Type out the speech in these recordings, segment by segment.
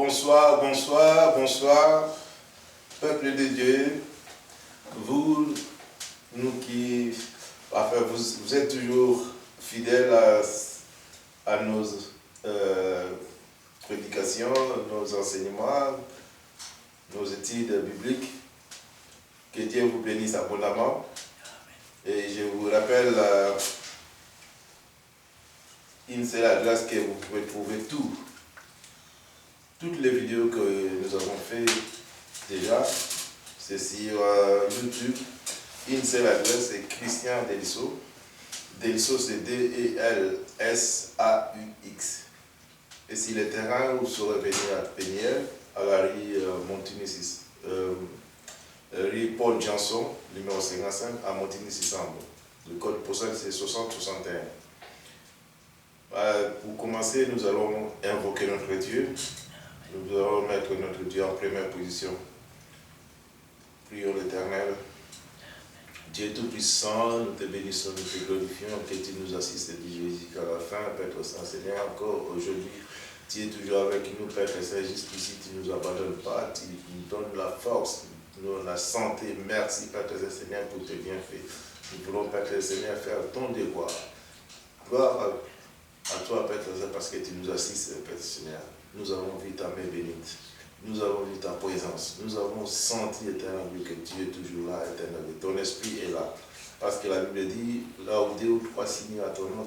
Bonsoir, bonsoir, bonsoir, peuple de Dieu, vous, nous qui, enfin, vous êtes toujours fidèles à nos prédications, nos enseignements, nos études bibliques. Que Dieu vous bénisse abondamment. Et je vous rappelle une seule adresse que vous pouvez trouver toutes les vidéos que nous avons fait déjà. C'est sur YouTube. Une seule adresse, c'est Christian Delso. Delso, c'est D-E-L-S-A-U-X. Et sur le terrain, vous saurez venir à Péniel, à la rue Montigny-6. Rue Paul Janson, numéro 55, à Montigny-600. Le code postal, c'est 6061. Pour commencer, nous allons invoquer notre Dieu. Nous allons mettre notre Dieu en première position. Prions l'Éternel. Dieu Tout-Puissant, nous te bénissons, nous te glorifions, que tu nous assistes jusqu'à la fin, Père Saint-Seigneur, encore aujourd'hui. Tu es toujours avec nous, Père Saint, jusqu'ici, tu ne nous abandonnes pas, tu nous donnes la force, nous donnes la santé. Merci, Père Saint-Seigneur, pour tes bienfaits. Nous voulons, Père Saint-Seigneur, faire ton devoir. Gloire à toi, Père Saint, parce que tu nous assistes, Père Seigneur. Nous avons vu ta main bénite. Nous avons vu ta présence. Nous avons senti, éternel Dieu, que tu es toujours là, éternel Dieu. Ton esprit est là. Parce que la Bible dit, là où 2 ou 3 signent à ton nom,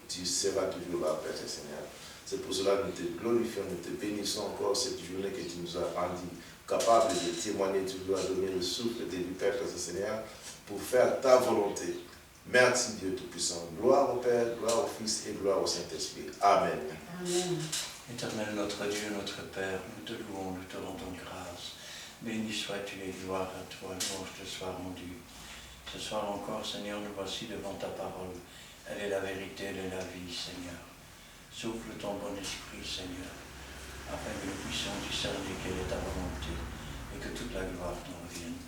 tu seras toujours là, Père Seigneur. C'est pour cela que nous te glorifions, nous te bénissons encore cette journée que tu nous as rendu capable de témoigner, tu nous as donné le souffle de Père Seigneur, pour faire ta volonté. Merci Dieu Tout-Puissant. Gloire au Père, gloire au Fils et gloire au Saint-Esprit. Amen. Amen. Éternel notre Dieu, notre Père, nous te louons, nous te rendons grâce. Béni sois-tu et gloire à toi, louange te soit rendue. Ce soir encore, Seigneur, nous voici devant ta parole. Elle est la vérité, elle est la vie, Seigneur. Souffle ton bon esprit, Seigneur, afin que nous puissions discerner quelle est ta volonté et que toute la gloire t'en revienne.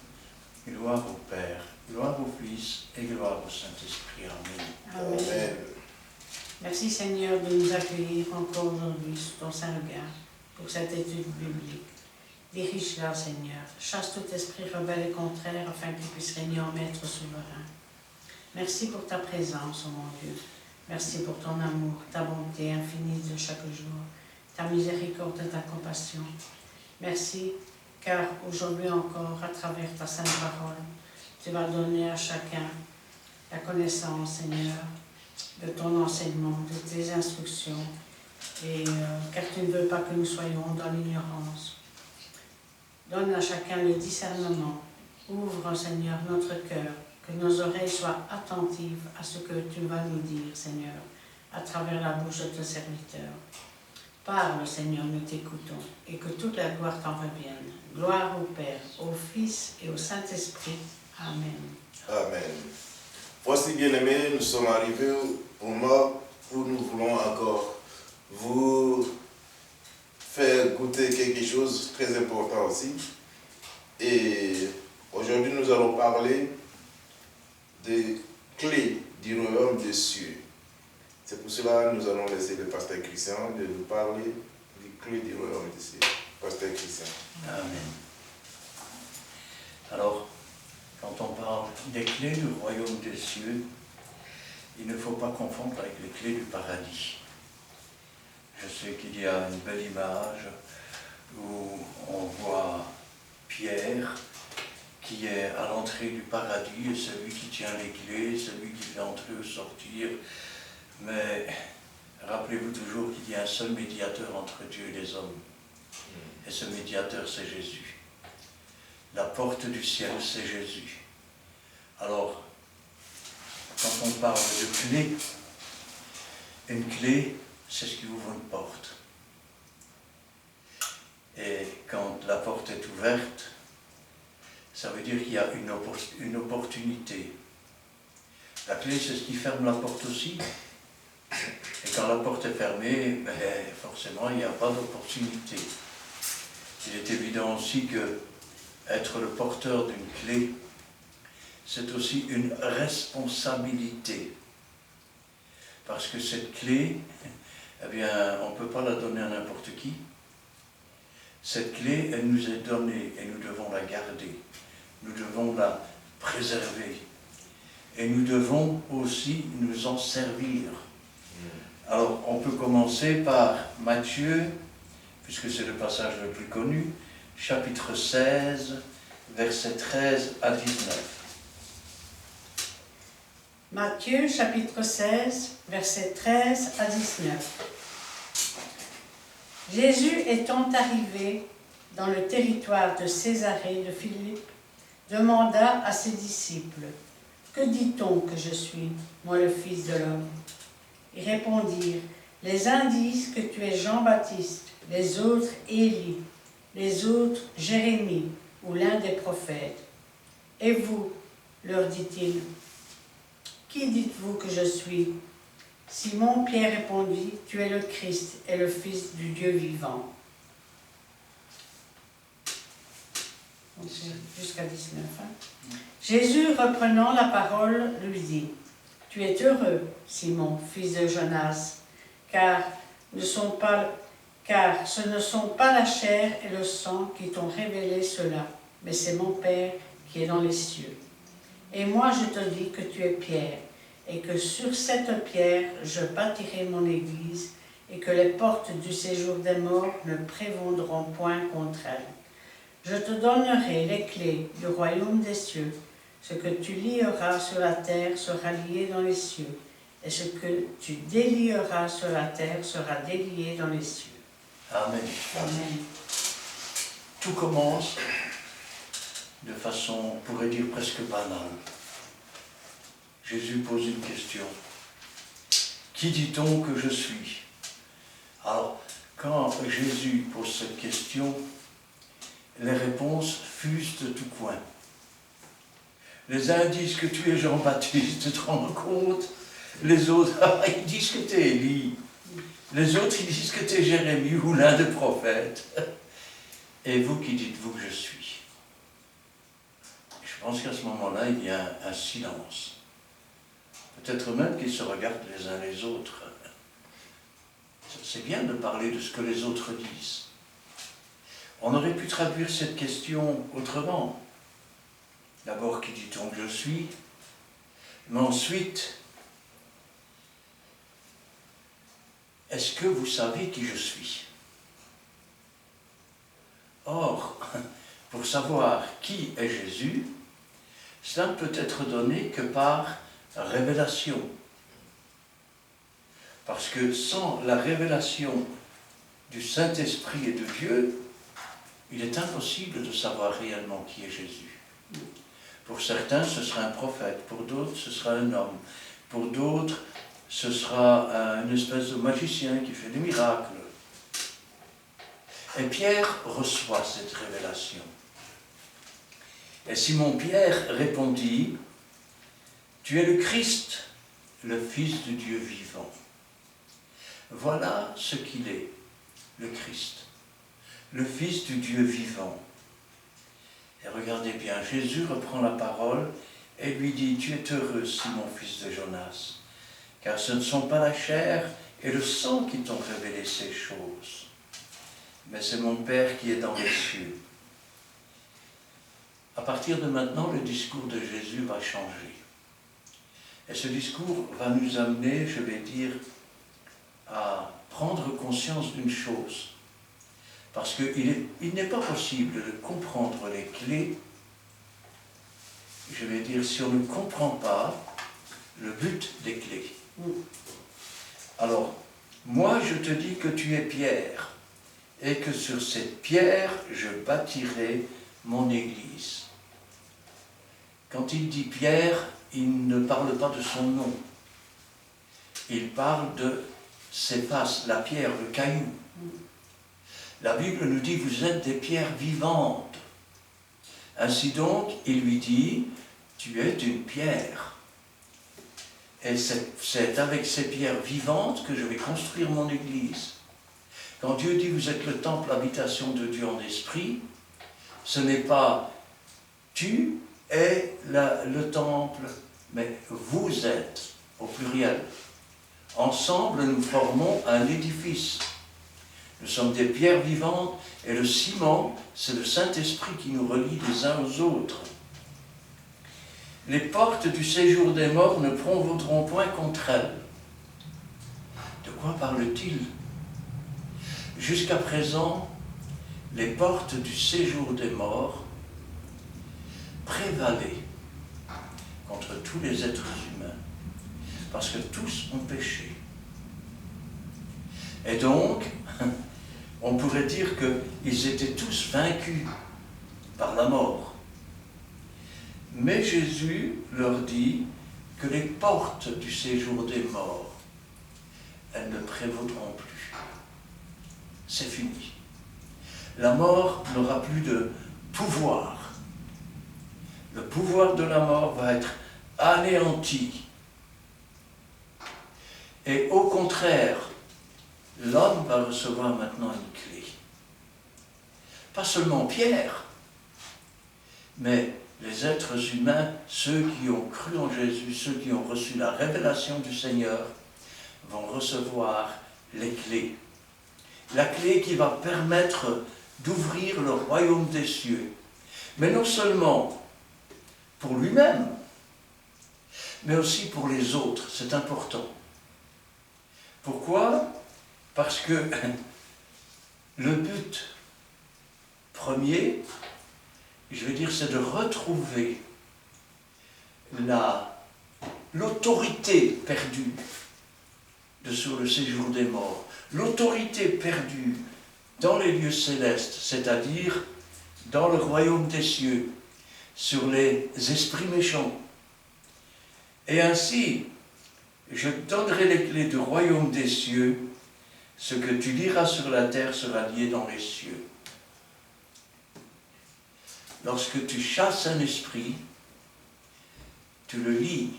Gloire au Père, gloire au Fils et gloire au Saint-Esprit. Amen. Amen. Merci Seigneur de nous accueillir encore aujourd'hui sous ton saint regard pour cette étude biblique. Dirige-la Seigneur, chasse tout esprit rebelle et contraire afin qu'il puisse régner en maître souverain. Merci pour ta présence, oh mon Dieu. Merci pour ton amour, ta bonté infinie de chaque jour, ta miséricorde et ta compassion. Merci car aujourd'hui encore, à travers ta sainte parole, tu vas donner à chacun la connaissance, Seigneur, de ton enseignement, de tes instructions, et car tu ne veux pas que nous soyons dans l'ignorance. Donne à chacun le discernement. Ouvre, Seigneur, notre cœur, que nos oreilles soient attentives à ce que tu vas nous dire, Seigneur, à travers la bouche de ton serviteur. Parle, Seigneur, nous t'écoutons, et que toute la gloire t'en revienne. Gloire au Père, au Fils et au Saint-Esprit. Amen. Amen. Voici, bien-aimés, nous sommes arrivés au moment où nous voulons encore vous faire goûter quelque chose de très important aussi. Et aujourd'hui, nous allons parler des clés du royaume des cieux. C'est pour cela que nous allons laisser le pasteur Christian de nous parler des clés du royaume des cieux. Pasteur Christian. Amen. Alors, quand on parle des clés du royaume des cieux, il ne faut pas confondre avec les clés du paradis. Je sais qu'il y a une belle image où on voit Pierre qui est à l'entrée du paradis, et celui qui tient les clés, celui qui fait entrer ou sortir. Mais rappelez-vous toujours qu'il y a un seul médiateur entre Dieu et les hommes. Et ce médiateur, c'est Jésus. La porte du ciel, c'est Jésus. Alors, quand on parle de clé, une clé, c'est ce qui ouvre une porte. Et quand la porte est ouverte, ça veut dire qu'il y a une opportunité. La clé, c'est ce qui ferme la porte aussi. Et quand la porte est fermée, ben, forcément, il n'y a pas d'opportunité. Il est évident aussi que être le porteur d'une clé, c'est aussi une responsabilité. Parce que cette clé, eh bien, on ne peut pas la donner à n'importe qui. Cette clé, elle nous est donnée et nous devons la garder. Nous devons la préserver. Et nous devons aussi nous en servir. Alors, on peut commencer par Matthieu, puisque c'est le passage le plus connu, chapitre 16, versets 13 à 19. Matthieu, chapitre 16, versets 13 à 19. Jésus étant arrivé dans le territoire de Césarée de Philippe, demanda à ses disciples, « Que dit-on que je suis, moi le Fils de l'homme » Ils répondirent, « Les uns disent que tu es Jean-Baptiste, les autres Élie, les autres Jérémie ou l'un des prophètes. Et vous, leur dit-il, qui dites-vous que je suis » Simon-Pierre répondit, « Tu es le Christ et le Fils du Dieu vivant. » Jusqu'à 19. Jésus, reprenant la parole, lui dit, « Tu es heureux, Simon, fils de Jonas, car ce ne sont pas la chair et le sang qui t'ont révélé cela, mais c'est mon Père qui est dans les cieux. Et moi je te dis que tu es Pierre, et que sur cette pierre je bâtirai mon église, et que les portes du séjour des morts ne prévaudront point contre elle. Je te donnerai les clés du royaume des cieux. Ce que tu lieras sur la terre sera lié dans les cieux, et ce que tu délieras sur la terre sera délié dans les cieux. » Amen. Amen. Tout commence de façon, on pourrait dire, presque banale. Jésus pose une question. Qui dit-on que je suis? Alors, quand Jésus pose cette question, les réponses fusent de tout coin. Les uns disent que tu es Jean-Baptiste, tu te rends compte? Les autres, ils disent que tu es Élie. Les autres, ils disent que tu es Jérémie ou l'un des prophètes. Et vous, qui dites-vous que je suis? Je pense qu'à ce moment-là, il y a un silence. Peut-être même qu'ils se regardent les uns les autres. C'est bien de parler de ce que les autres disent. On aurait pu traduire cette question autrement. D'abord, qui dit-on que je suis? Mais ensuite, est-ce que vous savez qui je suis? Or, pour savoir qui est Jésus, cela ne peut être donné que par révélation. Parce que sans la révélation du Saint-Esprit et de Dieu, il est impossible de savoir réellement qui est Jésus. Pour certains, ce sera un prophète, pour d'autres, ce sera un homme, pour d'autres, ce sera une espèce de magicien qui fait des miracles. Et Pierre reçoit cette révélation. Et Simon-Pierre répondit, « Tu es le Christ, le Fils du Dieu vivant. » Voilà ce qu'il est, le Christ, le Fils du Dieu vivant. Et regardez bien, Jésus reprend la parole et lui dit, « Tu es heureux, Simon, fils de Jonas, car ce ne sont pas la chair et le sang qui t'ont révélé ces choses, mais c'est mon Père qui est dans les cieux. » À partir de maintenant, le discours de Jésus va changer. Et ce discours va nous amener, je vais dire, à prendre conscience d'une chose. Parce qu'il n'est pas possible de comprendre les clés, je vais dire, si on ne comprend pas le but des clés. Alors, moi je te dis que tu es Pierre, et que sur cette pierre je bâtirai mon église. Quand il dit Pierre, il ne parle pas de son nom. Il parle de ses faces, la pierre, le caillou. La Bible nous dit, vous êtes des pierres vivantes. Ainsi donc, il lui dit, tu es une pierre. Et c'est avec ces pierres vivantes que je vais construire mon église. Quand Dieu dit, vous êtes le temple, l'habitation de Dieu en esprit, ce n'est pas tu es le temple, mais vous êtes, au pluriel. Ensemble, nous formons un édifice. Nous sommes des pierres vivantes et le ciment, c'est le Saint-Esprit qui nous relie les uns aux autres. Les portes du séjour des morts ne prévaudront point contre elles. De quoi parle-t-il? Jusqu'à présent, les portes du séjour des morts prévalaient contre tous les êtres humains, parce que tous ont péché. Et donc, on pourrait dire qu'ils étaient tous vaincus par la mort. Mais Jésus leur dit que les portes du séjour des morts, elles ne prévaudront plus. C'est fini. La mort n'aura plus de pouvoir. Le pouvoir de la mort va être anéanti. Et au contraire, l'homme va recevoir maintenant une clé. Pas seulement Pierre, mais les êtres humains, ceux qui ont cru en Jésus, ceux qui ont reçu la révélation du Seigneur, vont recevoir les clés. La clé qui va permettre d'ouvrir le royaume des cieux. Mais non seulement pour lui-même, mais aussi pour les autres. C'est important. Pourquoi? Parce que le but premier, je veux dire, c'est de retrouver l'autorité perdue sur le séjour des morts, l'autorité perdue dans les lieux célestes, c'est-à-dire dans le royaume des cieux, sur les esprits méchants. Et ainsi, je donnerai les clés du royaume des cieux, ce que tu liras sur la terre sera lié dans les cieux. Lorsque tu chasses un esprit, tu le lies.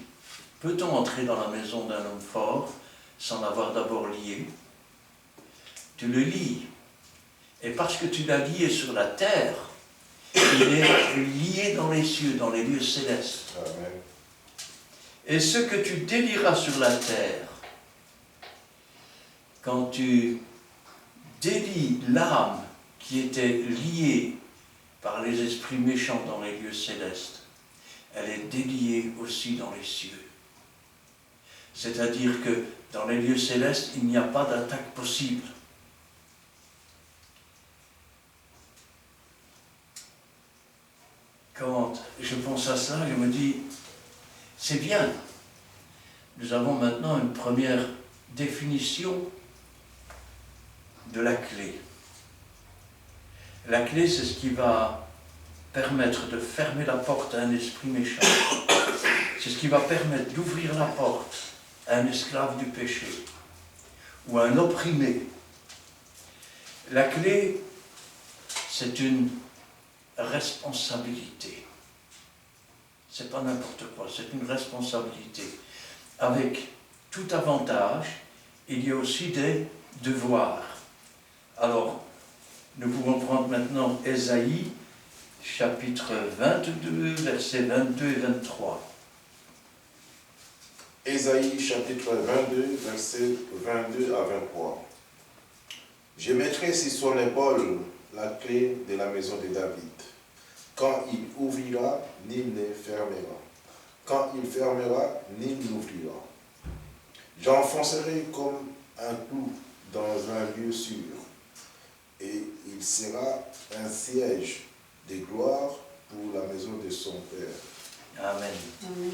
Peut-on entrer dans la maison d'un homme fort sans l'avoir d'abord lié? Tu le lies. Et parce que tu l'as lié sur la terre, il est lié dans les cieux, dans les lieux célestes. Amen. Et ce que tu délieras sur la terre, quand tu délies l'âme qui était liée par les esprits méchants dans les lieux célestes, elle est déliée aussi dans les cieux. C'est-à-dire que dans les lieux célestes, il n'y a pas d'attaque possible. Quand je pense à ça, je me dis, c'est bien. Nous avons maintenant une première définition de la clé. La clé, c'est ce qui va permettre de fermer la porte à un esprit méchant. C'est ce qui va permettre d'ouvrir la porte à un esclave du péché ou à un opprimé. La clé, c'est une responsabilité. C'est pas n'importe quoi, c'est une responsabilité. Avec tout avantage, il y a aussi des devoirs. Alors, nous pouvons prendre maintenant Ésaïe, chapitre 22, versets 22 et 23. Ésaïe, chapitre 22, versets 22 à 23. Je mettrai sur son épaule la clé de la maison de David. Quand il ouvrira, nul ne fermera. Quand il fermera, nul n'ouvrira. J'enfoncerai comme un clou dans un lieu sûr, et il sera un siège de gloire pour la maison de son Père. Amen. Amen.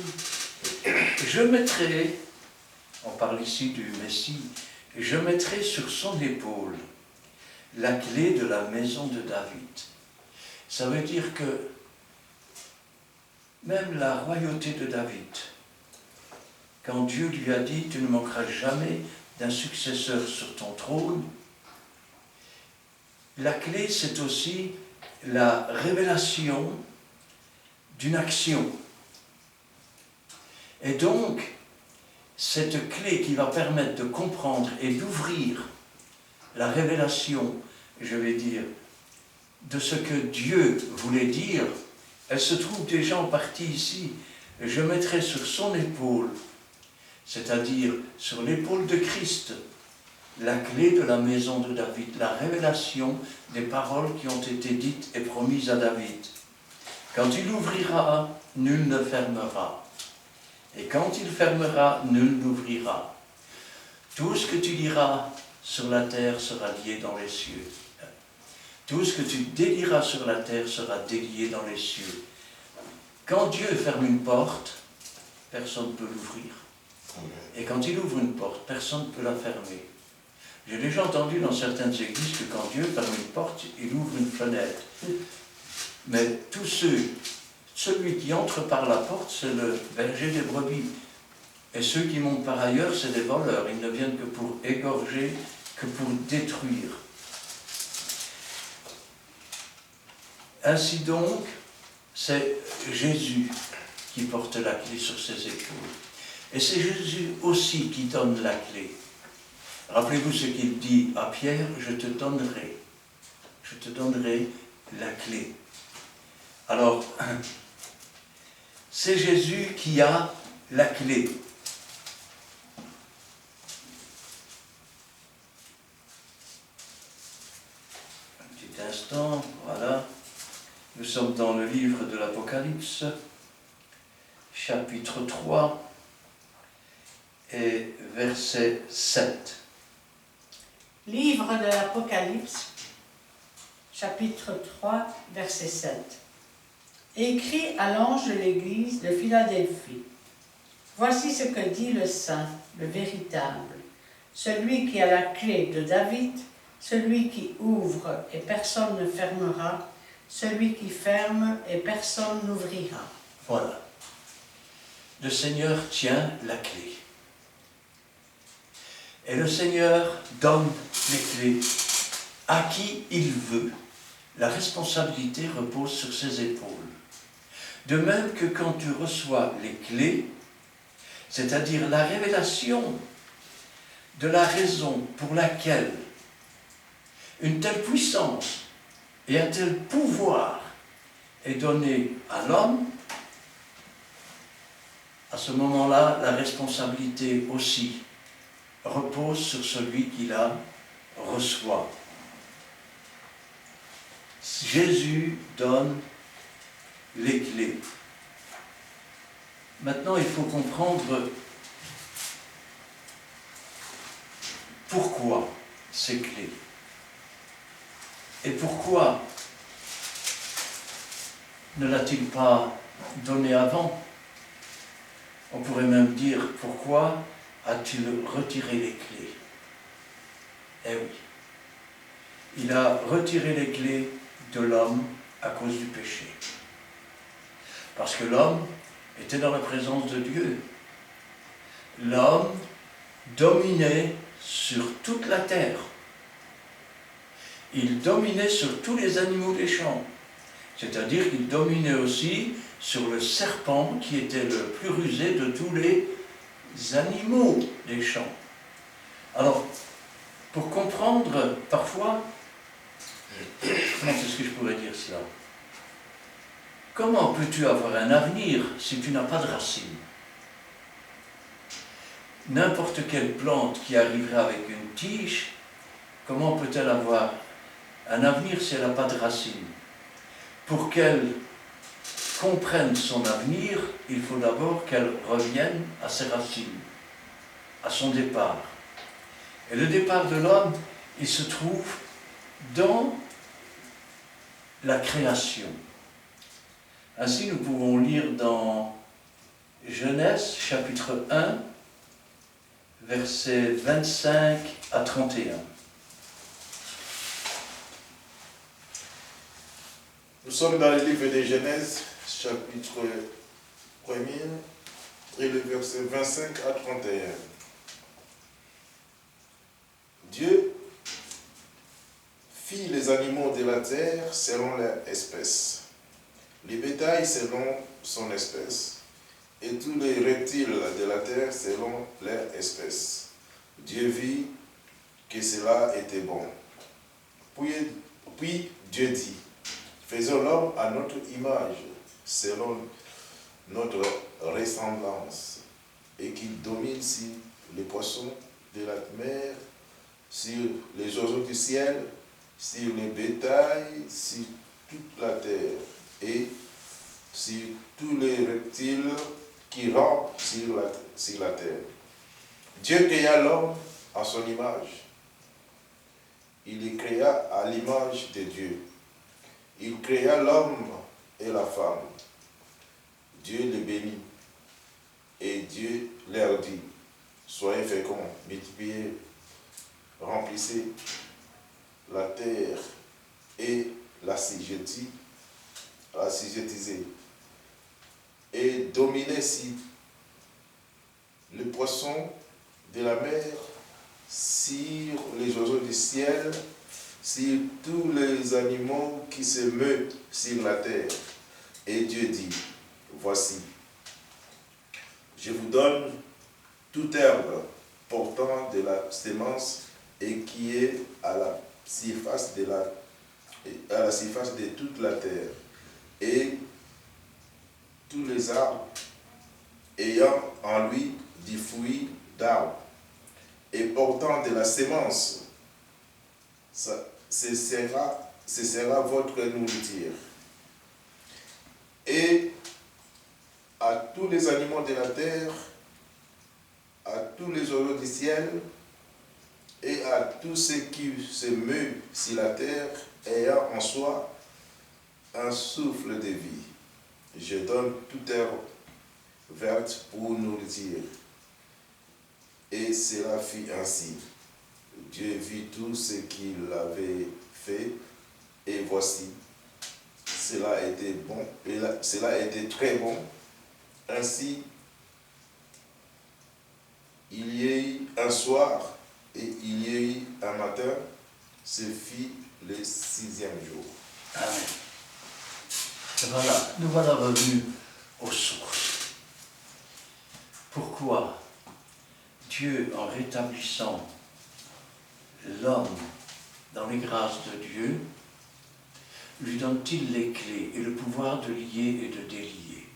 Je mettrai, on parle ici du Messie, je mettrai sur son épaule la clé de la maison de David. Ça veut dire que même la royauté de David, quand Dieu lui a dit « Tu ne manqueras jamais d'un successeur sur ton trône », la clé, c'est aussi la révélation d'une action. Et donc, cette clé qui va permettre de comprendre et d'ouvrir la révélation, je vais dire, de ce que Dieu voulait dire, elle se trouve déjà en partie ici. Je mettrai sur son épaule, c'est-à-dire sur l'épaule de Christ, la clé de la maison de David, la révélation des paroles qui ont été dites et promises à David. Quand il ouvrira, nul ne fermera. Et quand il fermera, nul n'ouvrira. Tout ce que tu diras sur la terre sera lié dans les cieux. Tout ce que tu délieras sur la terre sera délié dans les cieux. Quand Dieu ferme une porte, personne ne peut l'ouvrir. Et quand il ouvre une porte, personne ne peut la fermer. J'ai déjà entendu dans certaines églises que quand Dieu ferme une porte, il ouvre une fenêtre. Mais celui qui entre par la porte, c'est le berger des brebis. Et ceux qui montent par ailleurs, c'est des voleurs. Ils ne viennent que pour égorger, que pour détruire. Ainsi donc, c'est Jésus qui porte la clé sur ses épaules. Et c'est Jésus aussi qui donne la clé. Rappelez-vous ce qu'il dit à Pierre, je te donnerai la clé. Alors, c'est Jésus qui a la clé. Un petit instant, voilà. Nous sommes dans le livre de l'Apocalypse, chapitre 3 et verset 7. Livre de l'Apocalypse, chapitre 3, verset 7. Écrit à l'ange de l'église de Philadelphie. Voici ce que dit le Saint, le véritable, celui qui a la clé de David, celui qui ouvre et personne ne fermera, celui qui ferme et personne n'ouvrira. Voilà. Le Seigneur tient la clé. Et le Seigneur donne les clés à qui il veut. La responsabilité repose sur ses épaules. De même que quand tu reçois les clés, c'est-à-dire la révélation de la raison pour laquelle une telle puissance et un tel pouvoir est donné à l'homme, à ce moment-là, la responsabilité aussi repose sur celui qui la reçoit. Jésus donne les clés. Maintenant, il faut comprendre pourquoi ces clés. Et pourquoi ne l'a-t-il pas donné avant? On pourrait même dire, pourquoi a-t-il retiré les clés? Eh oui, il a retiré les clés de l'homme à cause du péché. Parce que l'homme était dans la présence de Dieu. L'homme dominait sur toute la terre. Il dominait sur tous les animaux des champs. C'est-à-dire qu'il dominait aussi sur le serpent qui était le plus rusé de tous les animaux des champs. Alors, pour comprendre parfois, comment est-ce que je pourrais dire cela? Comment peux-tu avoir un avenir si tu n'as pas de racines? N'importe quelle plante qui arriverait avec une tige, comment peut-elle avoir un avenir si elle n'a pas de racines? Pour qu'elle comprenne son avenir, il faut d'abord qu'elle revienne à ses racines, à son départ. Et le départ de l'homme, il se trouve dans la création. Ainsi, nous pouvons lire dans Genèse, chapitre 1, versets 25 à 31. Nous sommes dans le livre de Genèse, chapitre 1er, et le verset 25 à 31. Dieu fit les animaux de la terre selon leur espèce, les bétails selon son espèce, et tous les reptiles de la terre selon leur espèce. Dieu vit que cela était bon. Puis Dieu dit, faisons l'homme à notre image, selon notre ressemblance, et qu'il domine sur les poissons de la mer, sur les oiseaux du ciel, sur les bétails, sur toute la terre et sur tous les reptiles qui rampent sur la terre. Dieu créa l'homme à son image. Il les créa à l'image de Dieu. Il créa l'homme et la femme. Dieu les bénit. Et Dieu leur dit, soyez féconds, multipliez, remplissez la terre et l'assujettisez et dominez sur les poissons de la mer, sur les oiseaux du ciel, sur tous les animaux qui se meuvent sur la terre. Et Dieu dit, voici, je vous donne toute herbe portant de la sémence et qui est à la surface de toute la terre, et tous les arbres ayant en lui du fruit d'arbre et portant de la sémence, ce sera votre nourriture. Et à tous les animaux de la terre, à tous les oiseaux du ciel, et à tous ceux qui se meuvent sur la terre, ayant en soi un souffle de vie. Je donne toute herbe verte pour nourriture. Et cela fut ainsi. Dieu vit tout ce qu'il avait fait, et voici, cela était bon, et cela était très bon. Ainsi, il y a eu un soir et il y a eu un matin, ce fut le 6e jour. Amen. Voilà, nous voilà revenus aux sources. Pourquoi Dieu, en rétablissant l'homme dans les grâces de Dieu, lui donne-t-il les clés et le pouvoir de lier et de délier?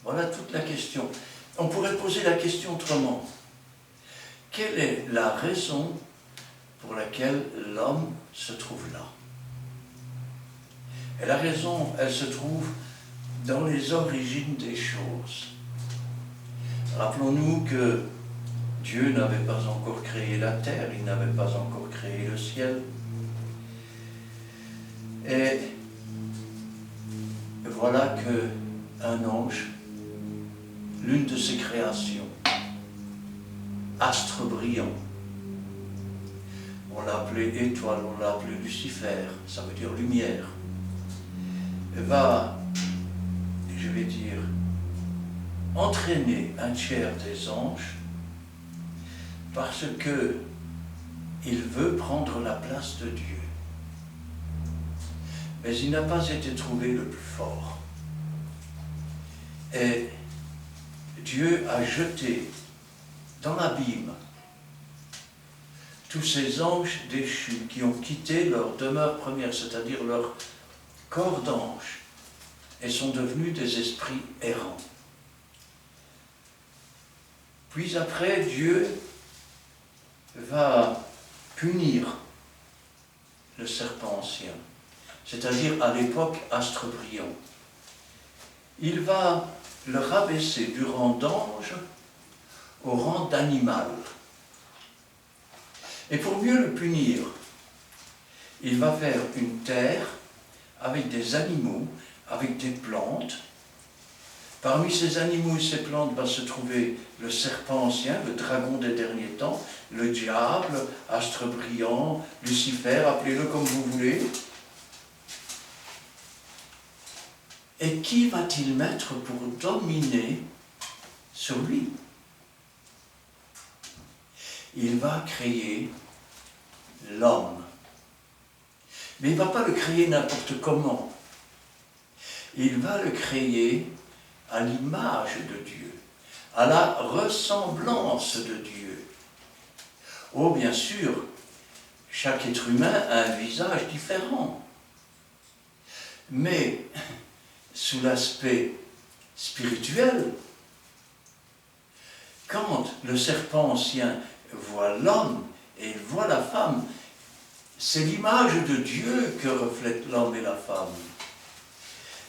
Voilà toute la question. On pourrait poser la question autrement. Quelle est la raison pour laquelle l'homme se trouve là? Et la raison, elle se trouve dans les origines des choses. Rappelons-nous que Dieu n'avait pas encore créé la terre, il n'avait pas encore créé le ciel. Et voilà qu'un ange, l'une de ses créations, astre brillant, on l'a appelé étoile, on l'a appelé Lucifer, ça veut dire lumière, va, je vais dire, entraîner un tiers des anges parce que il veut prendre la place de Dieu. Mais il n'a pas été trouvé le plus fort. Et Dieu a jeté dans l'abîme tous ces anges déchus qui ont quitté leur demeure première, c'est-à-dire leur corps d'ange, et sont devenus des esprits errants. Puis après, Dieu va punir le serpent ancien, c'est-à-dire à l'époque astre brillant. Il va le rabaisser du rang d'ange au rang d'animal. Et pour mieux le punir, il va faire une terre avec des animaux, avec des plantes. Parmi ces animaux et ces plantes va se trouver le serpent ancien, le dragon des derniers temps, le diable, astre brillant, Lucifer, appelez-le comme vous voulez. Et qui va-t-il mettre pour dominer sur lui? Il va créer l'homme. Mais il ne va pas le créer n'importe comment. Il va le créer à l'image de Dieu, à la ressemblance de Dieu. Oh, bien sûr, chaque être humain a un visage différent. Mais, sous l'aspect spirituel, quand le serpent ancien voit l'homme et il voit la femme. C'est l'image de Dieu que reflètent l'homme et la femme.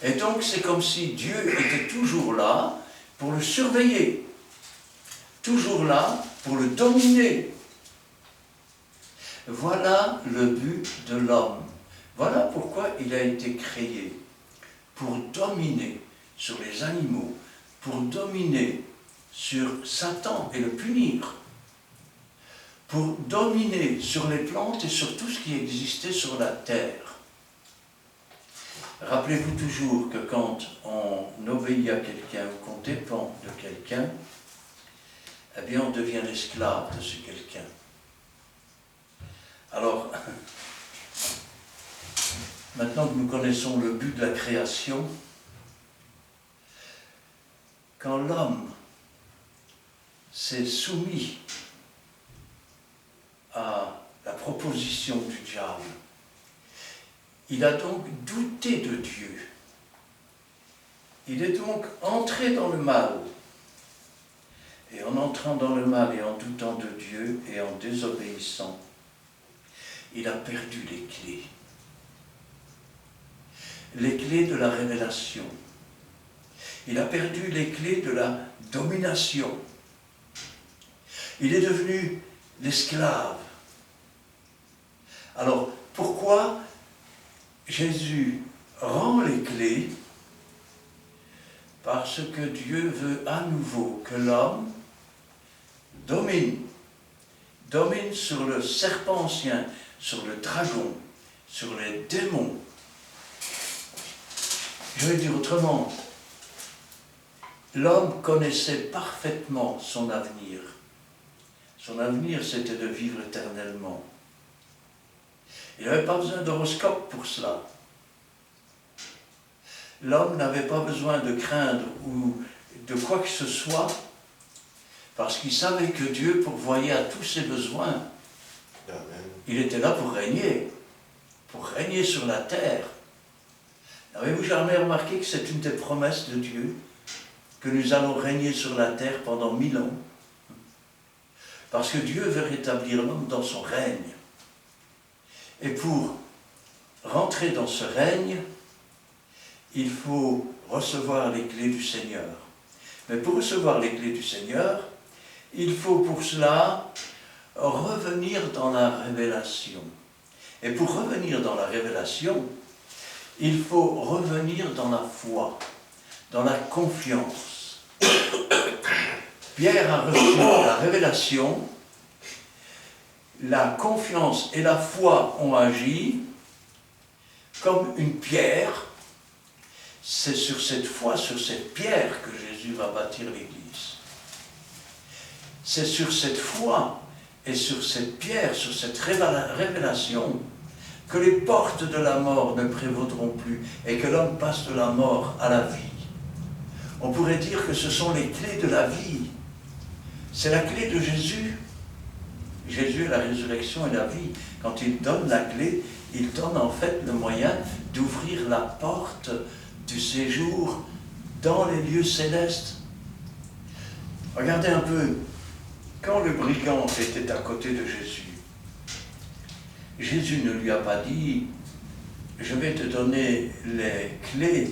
Et donc c'est comme si Dieu était toujours là pour le surveiller, toujours là pour le dominer. Voilà le but de l'homme. Voilà pourquoi il a été créé, pour dominer sur les animaux, pour dominer sur Satan et le punir, pour dominer sur les plantes et sur tout ce qui existait sur la terre. Rappelez-vous toujours que quand on obéit à quelqu'un ou qu'on dépend de quelqu'un, eh bien on devient l'esclave de ce quelqu'un. Alors, maintenant que nous connaissons le but de la création, quand l'homme s'est soumis à la proposition du diable, il a donc douté de Dieu. Il est donc entré dans le mal. Et en entrant dans le mal et en doutant de Dieu et en désobéissant, il a perdu les clés. Les clés de la révélation. Il a perdu les clés de la domination. Il est devenu l'esclave. Alors, pourquoi Jésus rend les clés? Parce que Dieu veut à nouveau que l'homme domine sur le serpent ancien, sur le dragon, sur les démons. Je vais dire autrement, l'homme connaissait parfaitement son avenir. Son avenir, c'était de vivre éternellement. Il n'avait pas besoin d'horoscope pour cela. L'homme n'avait pas besoin de craindre ou de quoi que ce soit, parce qu'il savait que Dieu pourvoyait à tous ses besoins. Amen. Il était là pour régner sur la terre. Avez-vous jamais remarqué que c'est une des promesses de Dieu, que nous allons régner sur la terre pendant 1000 ans? Parce que Dieu veut rétablir l'homme dans son règne. Et pour rentrer dans ce règne, il faut recevoir les clés du Seigneur. Mais pour recevoir les clés du Seigneur, il faut pour cela revenir dans la révélation. Et pour revenir dans la révélation, il faut revenir dans la foi, dans la confiance. Pierre a reçu la révélation, la confiance et la foi ont agi comme une pierre. C'est sur cette foi, sur cette pierre que Jésus va bâtir l'Église. C'est sur cette foi et sur cette pierre, sur cette révélation, que les portes de la mort ne prévaudront plus et que l'homme passe de la mort à la vie. On pourrait dire que ce sont les clés de la vie. C'est la clé de Jésus. Jésus est la résurrection et la vie. Quand il donne la clé, il donne en fait le moyen d'ouvrir la porte du séjour dans les lieux célestes. Regardez un peu, quand le brigand était à côté de Jésus, Jésus ne lui a pas dit « Je vais te donner les clés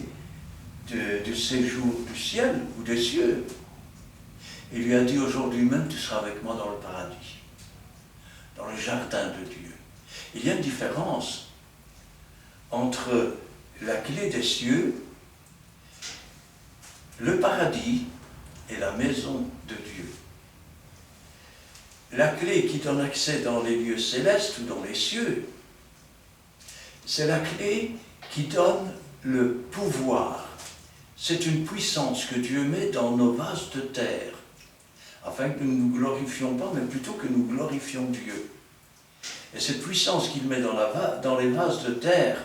du séjour du ciel ou des cieux ». Il lui a dit « Aujourd'hui même, tu seras avec moi dans le paradis, dans le jardin de Dieu ». Il y a une différence entre la clé des cieux, le paradis et la maison de Dieu. La clé qui donne accès dans les lieux célestes ou dans les cieux, c'est la clé qui donne le pouvoir. C'est une puissance que Dieu met dans nos vases de terre, afin que nous ne nous glorifions pas, mais plutôt que nous glorifions Dieu. Et cette puissance qu'il met dans les vases de terre,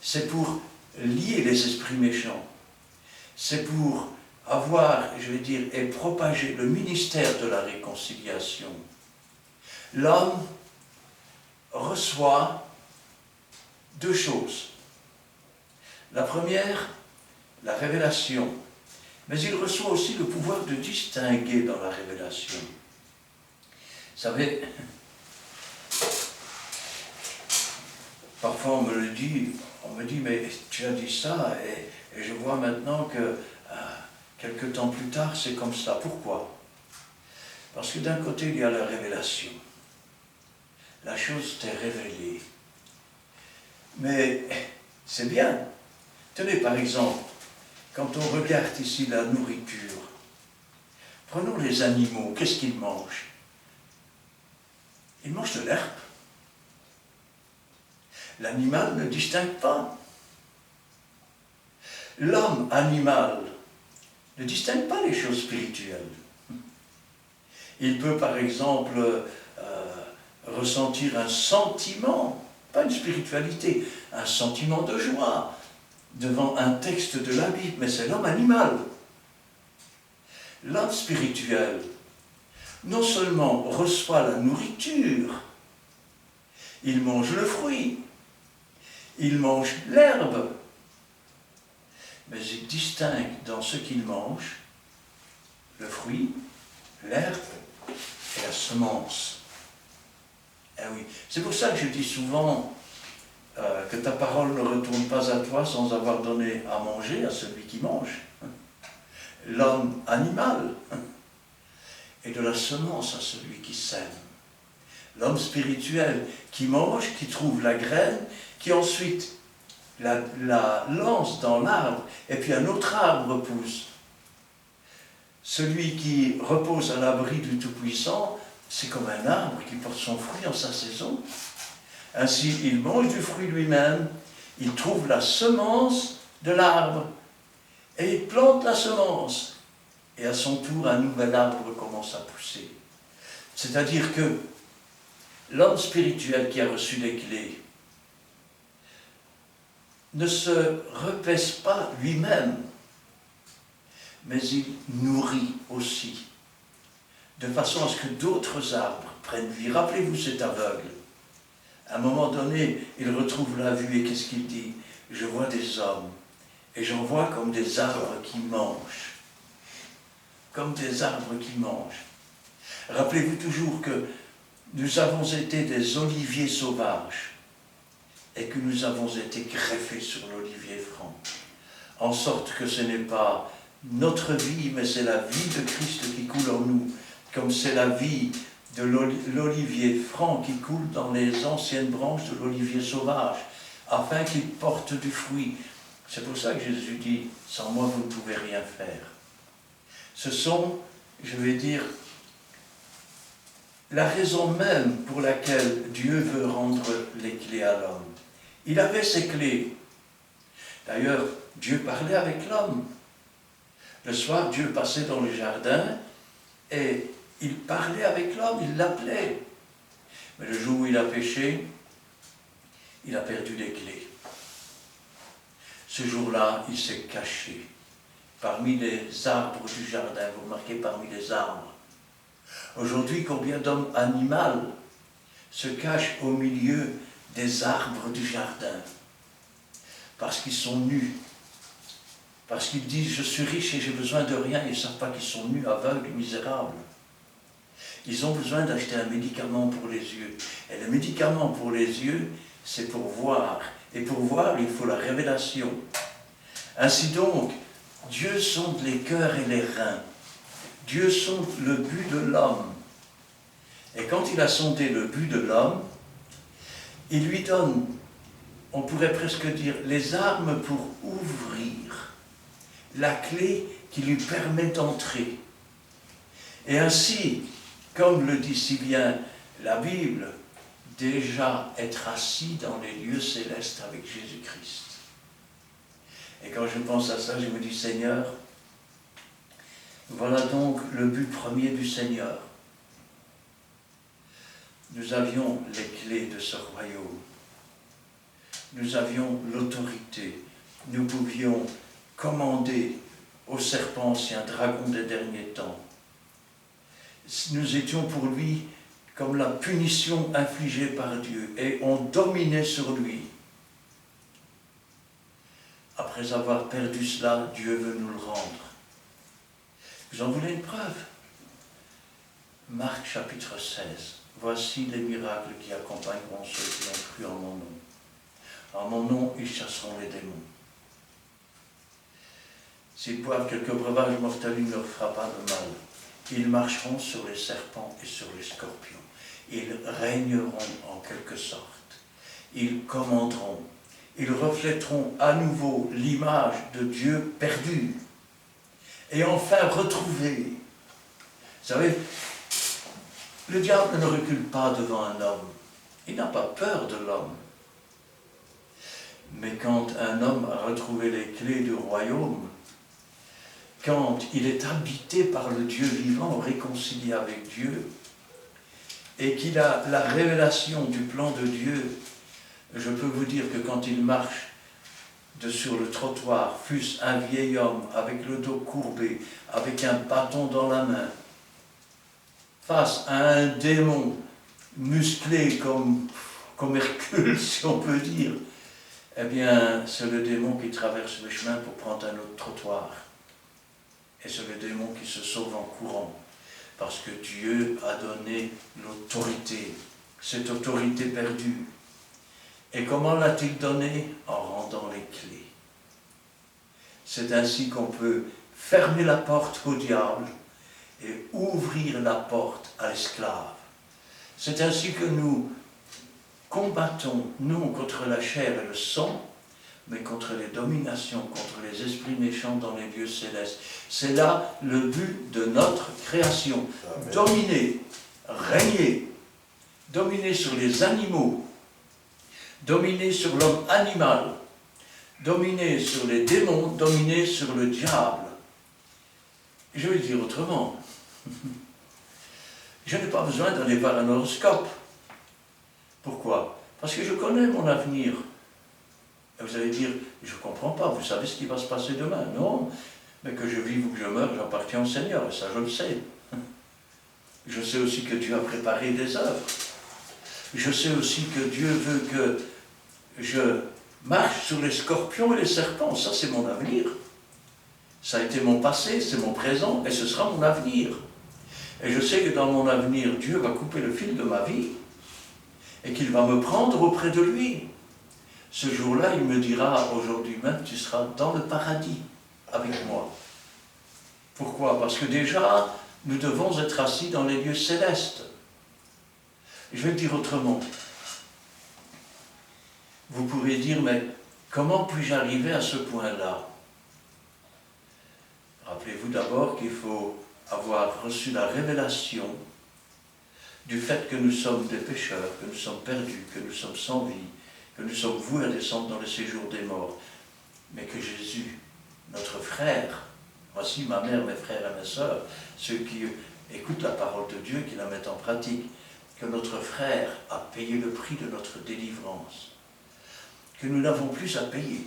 c'est pour lier les esprits méchants. C'est pour avoir, je vais dire, et propager le ministère de la réconciliation. L'homme reçoit deux choses. La première, la révélation. Mais il reçoit aussi le pouvoir de distinguer dans la révélation. Vous savez, Parfois on me dit, mais tu as dit ça, et je vois maintenant que quelque temps plus tard, c'est comme ça. Pourquoi? Parce que d'un côté, il y a la révélation. La chose t'est révélée. Mais c'est bien. Tenez par exemple, quand on regarde ici la nourriture, prenons les animaux, qu'est-ce qu'ils mangent? Ils mangent de l'herbe. L'animal ne distingue pas. L'homme animal ne distingue pas les choses spirituelles. Il peut par exemple ressentir un sentiment, pas une spiritualité, un sentiment de joie devant un texte de la Bible, mais c'est l'homme animal. L'homme spirituel, non seulement reçoit la nourriture, il mange le fruit, il mange l'herbe, mais il distingue dans ce qu'il mange le fruit, l'herbe et la semence. Eh oui, c'est pour ça que je dis souvent que ta parole ne retourne pas à toi sans avoir donné à manger à celui qui mange. L'homme animal, et de la semence à celui qui sème. L'homme spirituel qui mange, qui trouve la graine, qui ensuite la lance dans l'arbre, et puis un autre arbre pousse. Celui qui repose à l'abri du Tout-Puissant, c'est comme un arbre qui porte son fruit en sa saison. Ainsi, il mange du fruit lui-même, il trouve la semence de l'arbre, et il plante la semence. Et à son tour, un nouvel arbre commence à pousser. C'est-à-dire que l'homme spirituel qui a reçu les clés ne se repèse pas lui-même, mais il nourrit aussi, de façon à ce que d'autres arbres prennent vie. Rappelez-vous cet aveugle. À un moment donné, il retrouve la vue et qu'est-ce qu'il dit? Je vois des hommes, et j'en vois comme des arbres qui mangent. Comme des arbres qui mangent. Rappelez-vous toujours que nous avons été des oliviers sauvages et que nous avons été greffés sur l'olivier franc. En sorte que ce n'est pas notre vie, mais c'est la vie de Christ qui coule en nous, comme c'est la vie de l'olivier franc qui coule dans les anciennes branches de l'olivier sauvage, afin qu'il porte du fruit. C'est pour ça que Jésus dit, sans moi vous ne pouvez rien faire. Ce sont, je vais dire, la raison même pour laquelle Dieu veut rendre les clés à l'homme. Il avait ses clés. D'ailleurs, Dieu parlait avec l'homme. Le soir, Dieu passait dans le jardin et il parlait avec l'homme, il l'appelait. Mais le jour où il a péché, il a perdu les clés. Ce jour-là, il s'est caché parmi les arbres du jardin. Vous remarquez, parmi les arbres. Aujourd'hui, combien d'hommes animaux se cachent au milieu des arbres du jardin? Parce qu'ils sont nus. Parce qu'ils disent, je suis riche et j'ai besoin de rien. Ils ne savent pas qu'ils sont nus, aveugles, misérables. Ils ont besoin d'acheter un médicament pour les yeux. Et le médicament pour les yeux, c'est pour voir. Et pour voir, il faut la révélation. Ainsi donc, Dieu sonde les cœurs et les reins. Dieu sonde le but de l'homme. Et quand il a sondé le but de l'homme, il lui donne, on pourrait presque dire, les armes pour ouvrir, la clé qui lui permet d'entrer. Et ainsi, comme le dit si bien la Bible, déjà être assis dans les lieux célestes avec Jésus-Christ. Et quand je pense à ça, je me dis, Seigneur, voilà donc le but premier du Seigneur. Nous avions les clés de ce royaume. Nous avions l'autorité. Nous pouvions commander au serpent ancien, dragon des derniers temps. Nous étions pour lui comme la punition infligée par Dieu et on dominait sur lui. Après avoir perdu cela, Dieu veut nous le rendre. Vous en voulez une preuve? Marc chapitre 16. Voici les miracles qui accompagneront ceux qui ont cru en mon nom. En mon nom, ils chasseront les démons. S'ils boivent quelques breuvages mortels, il ne leur fera pas de mal. Ils marcheront sur les serpents et sur les scorpions. Ils régneront en quelque sorte. Ils commanderont. Ils reflèteront à nouveau l'image de Dieu perdu. Et enfin retrouvé. Vous savez, le diable ne recule pas devant un homme. Il n'a pas peur de l'homme. Mais quand un homme a retrouvé les clés du royaume, quand il est habité par le Dieu vivant, réconcilié avec Dieu, et qu'il a la révélation du plan de Dieu, je peux vous dire que quand il marche sur le trottoir, fût-ce un vieil homme avec le dos courbé, avec un bâton dans la main, face à un démon musclé comme Hercule, si on peut dire, eh bien, c'est le démon qui traverse le chemin pour prendre un autre trottoir. Et c'est le démon qui se sauve en courant. Parce que Dieu a donné l'autorité, cette autorité perdue. Et comment l'a-t-il donnée? En rendant les clés. C'est ainsi qu'on peut fermer la porte au diable et ouvrir la porte à l'esclave. C'est ainsi que nous combattons, non contre la chair et le sang, mais contre les dominations, contre les esprits méchants dans les lieux célestes. C'est là le but de notre création. Amen. Dominer, régner, dominer sur les animaux, dominer sur l'homme animal, dominer sur les démons, dominer sur le diable. Je vais le dire autrement. Je n'ai pas besoin d'aller voir un horoscope. Pourquoi? Parce que je connais mon avenir. Et vous allez dire, je ne comprends pas, vous savez ce qui va se passer demain? Non, mais que je vive ou que je meure, j'appartiens au Seigneur, et ça je le sais. Je sais aussi que Dieu a préparé des œuvres. Je sais aussi que Dieu veut que je marche sur les scorpions et les serpents, ça c'est mon avenir. Ça a été mon passé, c'est mon présent, et ce sera mon avenir. Et je sais que dans mon avenir, Dieu va couper le fil de ma vie, et qu'il va me prendre auprès de lui. Ce jour-là, il me dira, aujourd'hui même, tu seras dans le paradis avec moi. Pourquoi? Parce que déjà, nous devons être assis dans les lieux célestes. Je vais le dire autrement. Vous pourrez dire, mais comment puis-je arriver à ce point-là? Rappelez-vous d'abord qu'il faut avoir reçu la révélation du fait que nous sommes des pécheurs, que nous sommes perdus, que nous sommes sans vie, que nous sommes voués à descendre dans le séjour des morts, mais que Jésus, notre frère, voici ma mère, mes frères et mes sœurs, ceux qui écoutent la parole de Dieu, qui la mettent en pratique, que notre frère a payé le prix de notre délivrance, que nous n'avons plus à payer,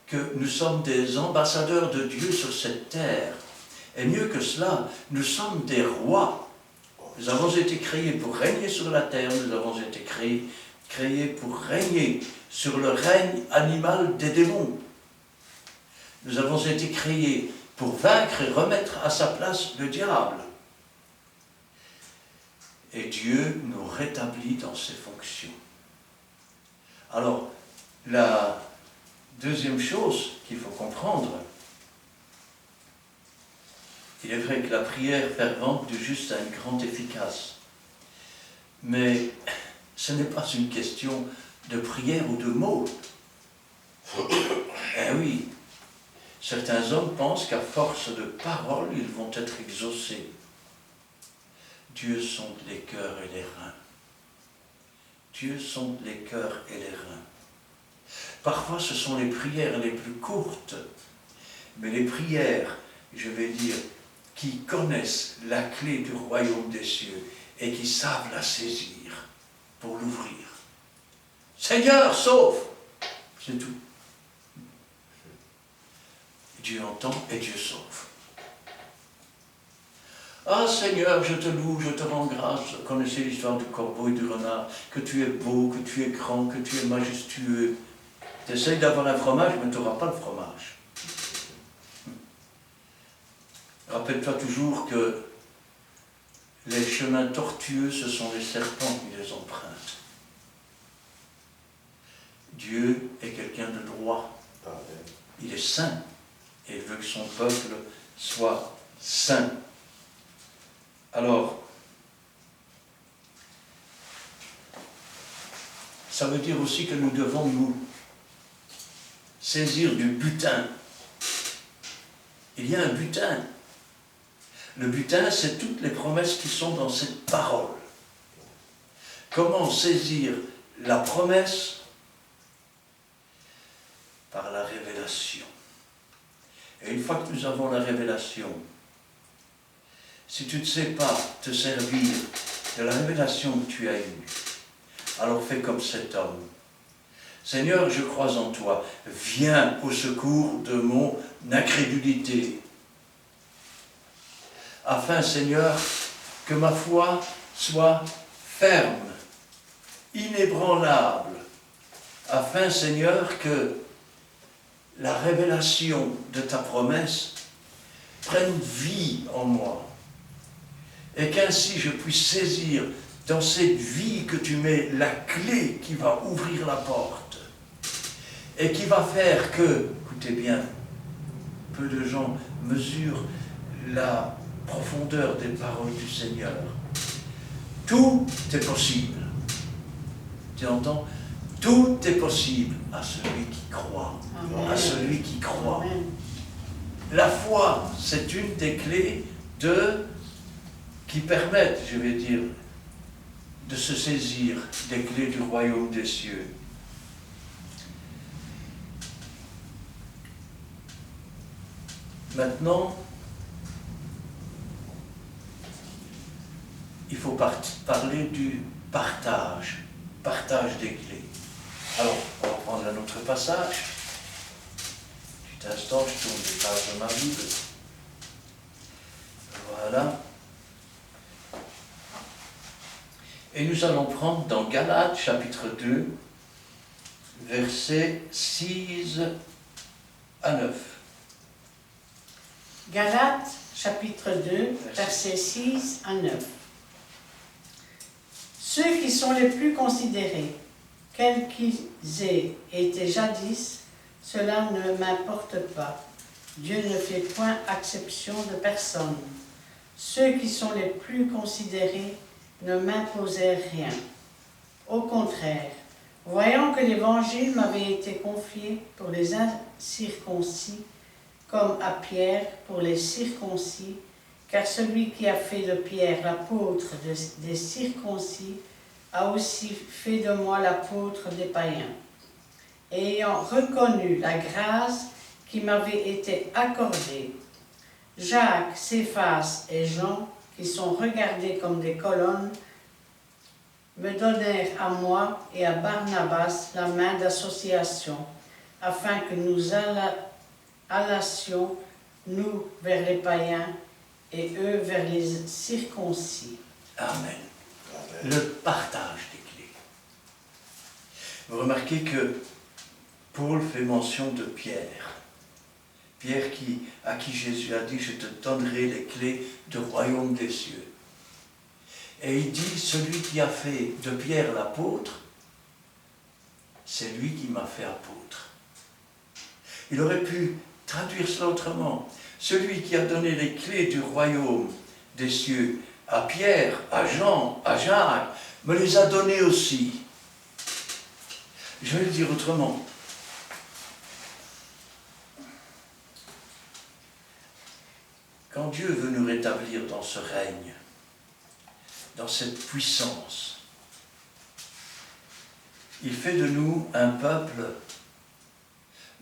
que nous sommes des ambassadeurs de Dieu sur cette terre, et mieux que cela, nous sommes des rois. Nous avons été créés pour régner sur la terre, nous avons été créés pour régner sur le règne animal des démons. Nous avons été créés pour vaincre et remettre à sa place le diable. Et Dieu nous rétablit dans ses fonctions. Alors, la deuxième chose qu'il faut comprendre, il est vrai que la prière fervente du juste a une grande efficace. Mais ce n'est pas une question de prière ou de mots. Eh oui, certains hommes pensent qu'à force de paroles, ils vont être exaucés. Dieu sonde les cœurs et les reins. Dieu sonde les cœurs et les reins. Parfois, ce sont les prières les plus courtes, mais les prières, je vais dire, qui connaissent la clé du royaume des cieux et qui savent la saisir pour l'ouvrir. Seigneur, sauve! C'est tout. Dieu entend et Dieu sauve. Ah Seigneur, je te loue, je te rends grâce. Vous connaissez l'histoire du corbeau et du renard, que tu es beau, que tu es grand, que tu es majestueux. Tu essayes d'avoir un fromage, mais tu n'auras pas le fromage. Rappelle-toi toujours que les chemins tortueux, ce sont les serpents qui les empruntent. Dieu est quelqu'un de droit. Amen. Il est saint. Et il veut que son peuple soit saint. Alors, ça veut dire aussi que nous devons nous saisir du butin. Il y a un butin. Le butin, c'est toutes les promesses qui sont dans cette parole. Comment saisir la promesse? Par la révélation. Et une fois que nous avons la révélation, si tu ne sais pas te servir de la révélation que tu as eue, alors fais comme cet homme. Seigneur, je crois en toi. Viens au secours de mon incrédulité. Afin, Seigneur, que ma foi soit ferme, inébranlable. Afin, Seigneur, que la révélation de ta promesse prenne vie en moi. Et qu'ainsi je puisse saisir dans cette vie que tu mets la clé qui va ouvrir la porte. Et qui va faire que, écoutez bien, peu de gens mesurent la profondeur des paroles du Seigneur. Tout est possible. Tu entends? Tout est possible à celui qui croit. Amen. À celui qui croit. Amen. La foi, c'est une des clés qui permettent, je vais dire, de se saisir des clés du royaume des cieux. Maintenant, il faut parler du partage des clés. Alors, on va prendre un autre passage. Petit instant, je tourne les pages de ma Bible. Voilà. Et nous allons prendre dans Galates, chapitre 2, versets 6 à 9. Galates, chapitre 2, versets 6 à 9. Ceux qui sont les plus considérés, quels qu'ils aient été jadis, cela ne m'importe pas. Dieu ne fait point exception de personne. Ceux qui sont les plus considérés ne m'imposaient rien. Au contraire, voyant que l'Évangile m'avait été confié pour les incirconcis, comme à Pierre pour les circoncis, car celui qui a fait de Pierre l'apôtre des circoncis a aussi fait de moi l'apôtre des païens. Ayant reconnu la grâce qui m'avait été accordée, Jacques, Céphas et Jean, qui sont regardés comme des colonnes, me donnèrent à moi et à Barnabas la main d'association, afin que nous allassions, nous, vers les païens, et eux vers les circoncis. Amen. Amen. Le partage des clés. Vous remarquez que Paul fait mention de Pierre. Pierre à qui Jésus a dit « Je te donnerai les clés du royaume des cieux ». Et il dit « Celui qui a fait de Pierre l'apôtre, c'est lui qui m'a fait apôtre ». Il aurait pu traduire cela autrement. Celui qui a donné les clés du royaume des cieux à Pierre, à Jean, à Jacques, me les a données aussi. Je vais le dire autrement. Quand Dieu veut nous rétablir dans ce règne, dans cette puissance, il fait de nous un peuple,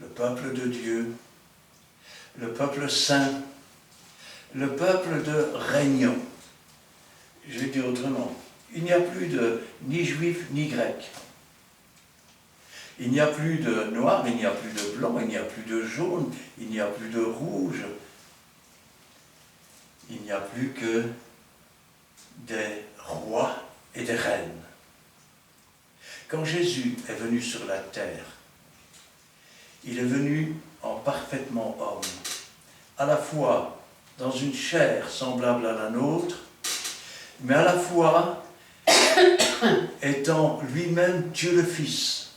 le peuple de Dieu, le peuple saint, le peuple de régnant. Je vais dire autrement, il n'y a plus de ni juif ni grec. Il n'y a plus de noir, il n'y a plus de blanc, il n'y a plus de jaune, il n'y a plus de rouge. Il n'y a plus que des rois et des reines. Quand Jésus est venu sur la terre, il est venu en parfaitement homme, à la fois dans une chair semblable à la nôtre, mais à la fois étant lui-même Dieu le Fils.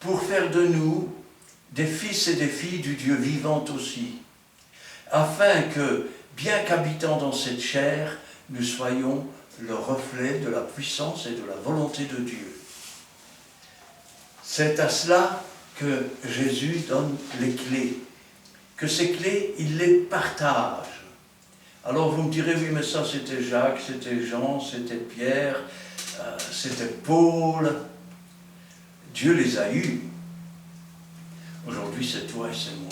pour faire de nous des fils et des filles du Dieu vivant aussi, afin que, bien qu'habitant dans cette chair, nous soyons le reflet de la puissance et de la volonté de Dieu. C'est à cela que Jésus donne les clés, que ces clés, il les partage. Alors vous me direz, oui, mais ça c'était Jacques, c'était Jean, c'était Pierre, c'était Paul. Dieu les a eus. Aujourd'hui, c'est toi et c'est moi.